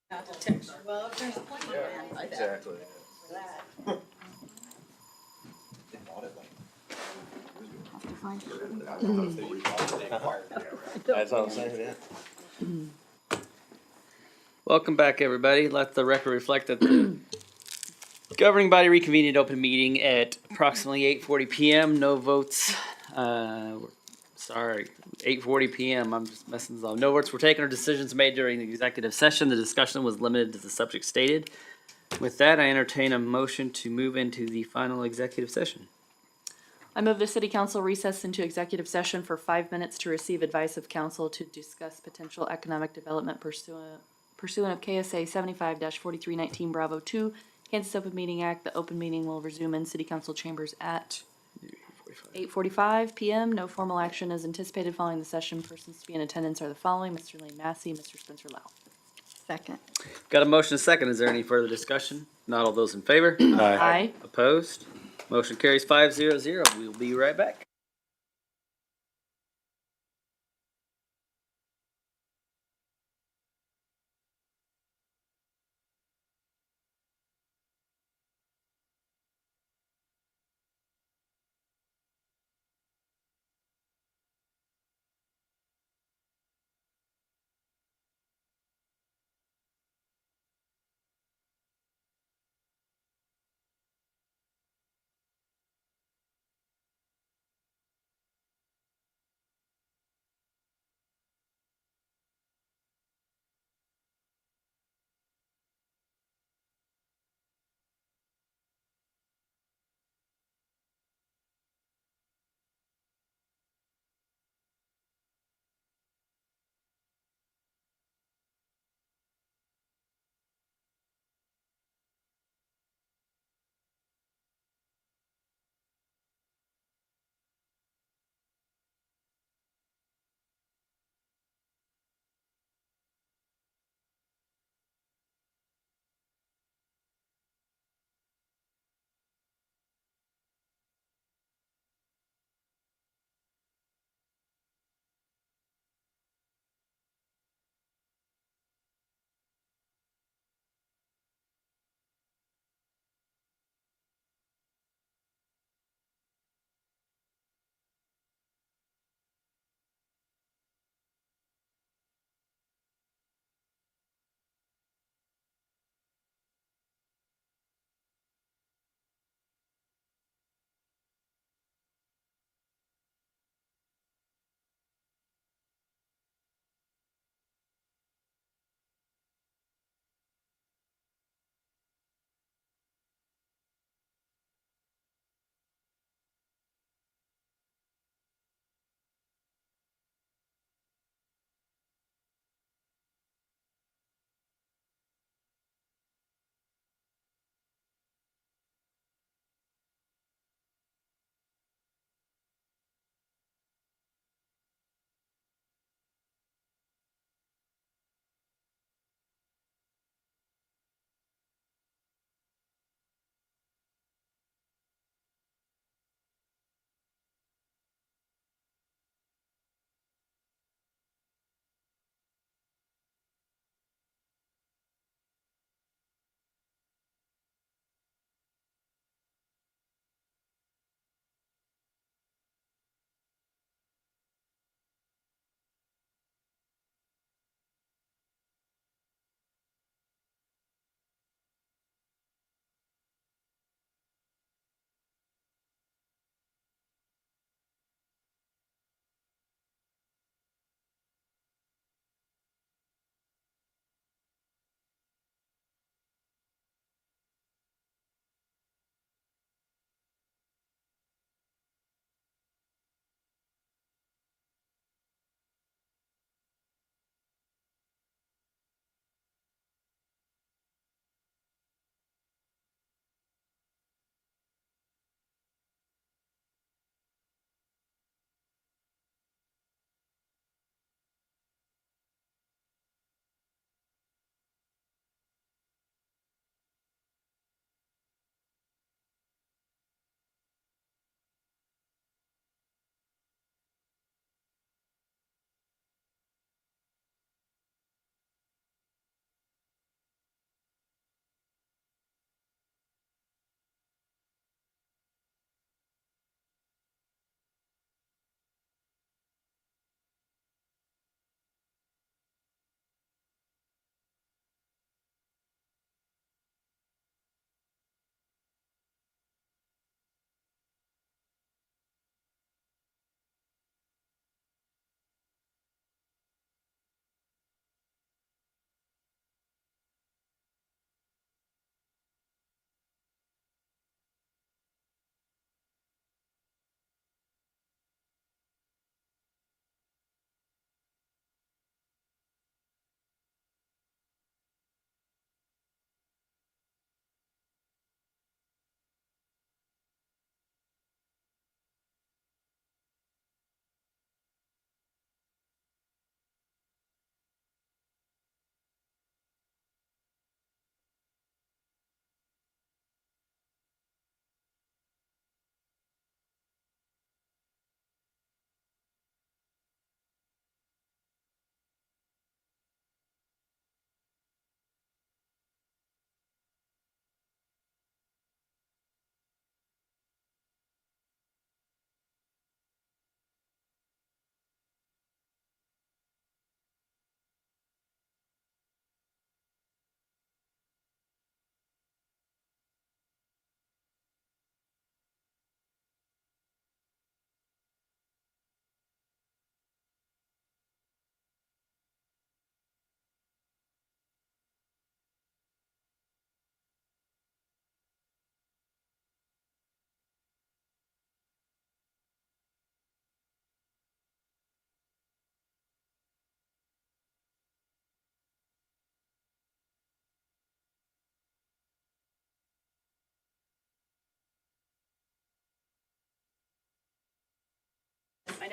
Well, there's plenty of land by that. Exactly. That's what I'm saying, yeah. Welcome back, everybody. Let the record reflect that the governing body reconvened in open meeting at approximately 8:40 PM. No votes. Sorry, 8:40 PM. I'm just messing this up. No votes were taken or decisions made during the executive session. The discussion was limited to the subject stated. With that, I entertain a motion to move into the final executive session. I move the city council recess into executive session for 5 minutes to receive advice of council to discuss potential economic development pursuant of KSA 75-4319 Bravo 2, Kansas Open Meeting Act. The open meeting will resume in city council chambers at 8:45 PM. No formal action is anticipated following the session. Persons to be in attendance are the following: Mr. Lane Massey, Mr. Spencer Lau. Second. Got a motion and a second. Is there any further discussion? Not all those in favor? Aye. Opposed? Motion carries 5-0. We'll be right back.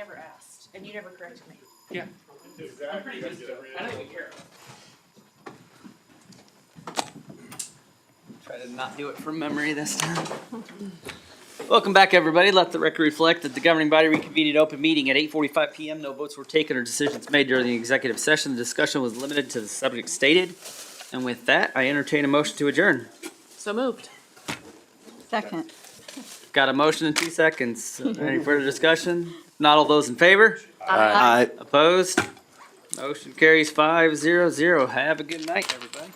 never asked, and you never corrected me. Yeah. I'm pretty good still. I don't even care. Try to not do it from memory this time. Welcome back, everybody. Let the record reflect that the governing body reconvened an open meeting at 8:45 PM. No votes were taken or decisions made during the executive session. The discussion was limited to the subject stated. And with that, I entertain a motion to adjourn. So moved. Second. Got a motion in 2 seconds. Any further discussion? Not all those in favor? Aye. Opposed? Motion carries 5-0-0. Have a good night, everybody.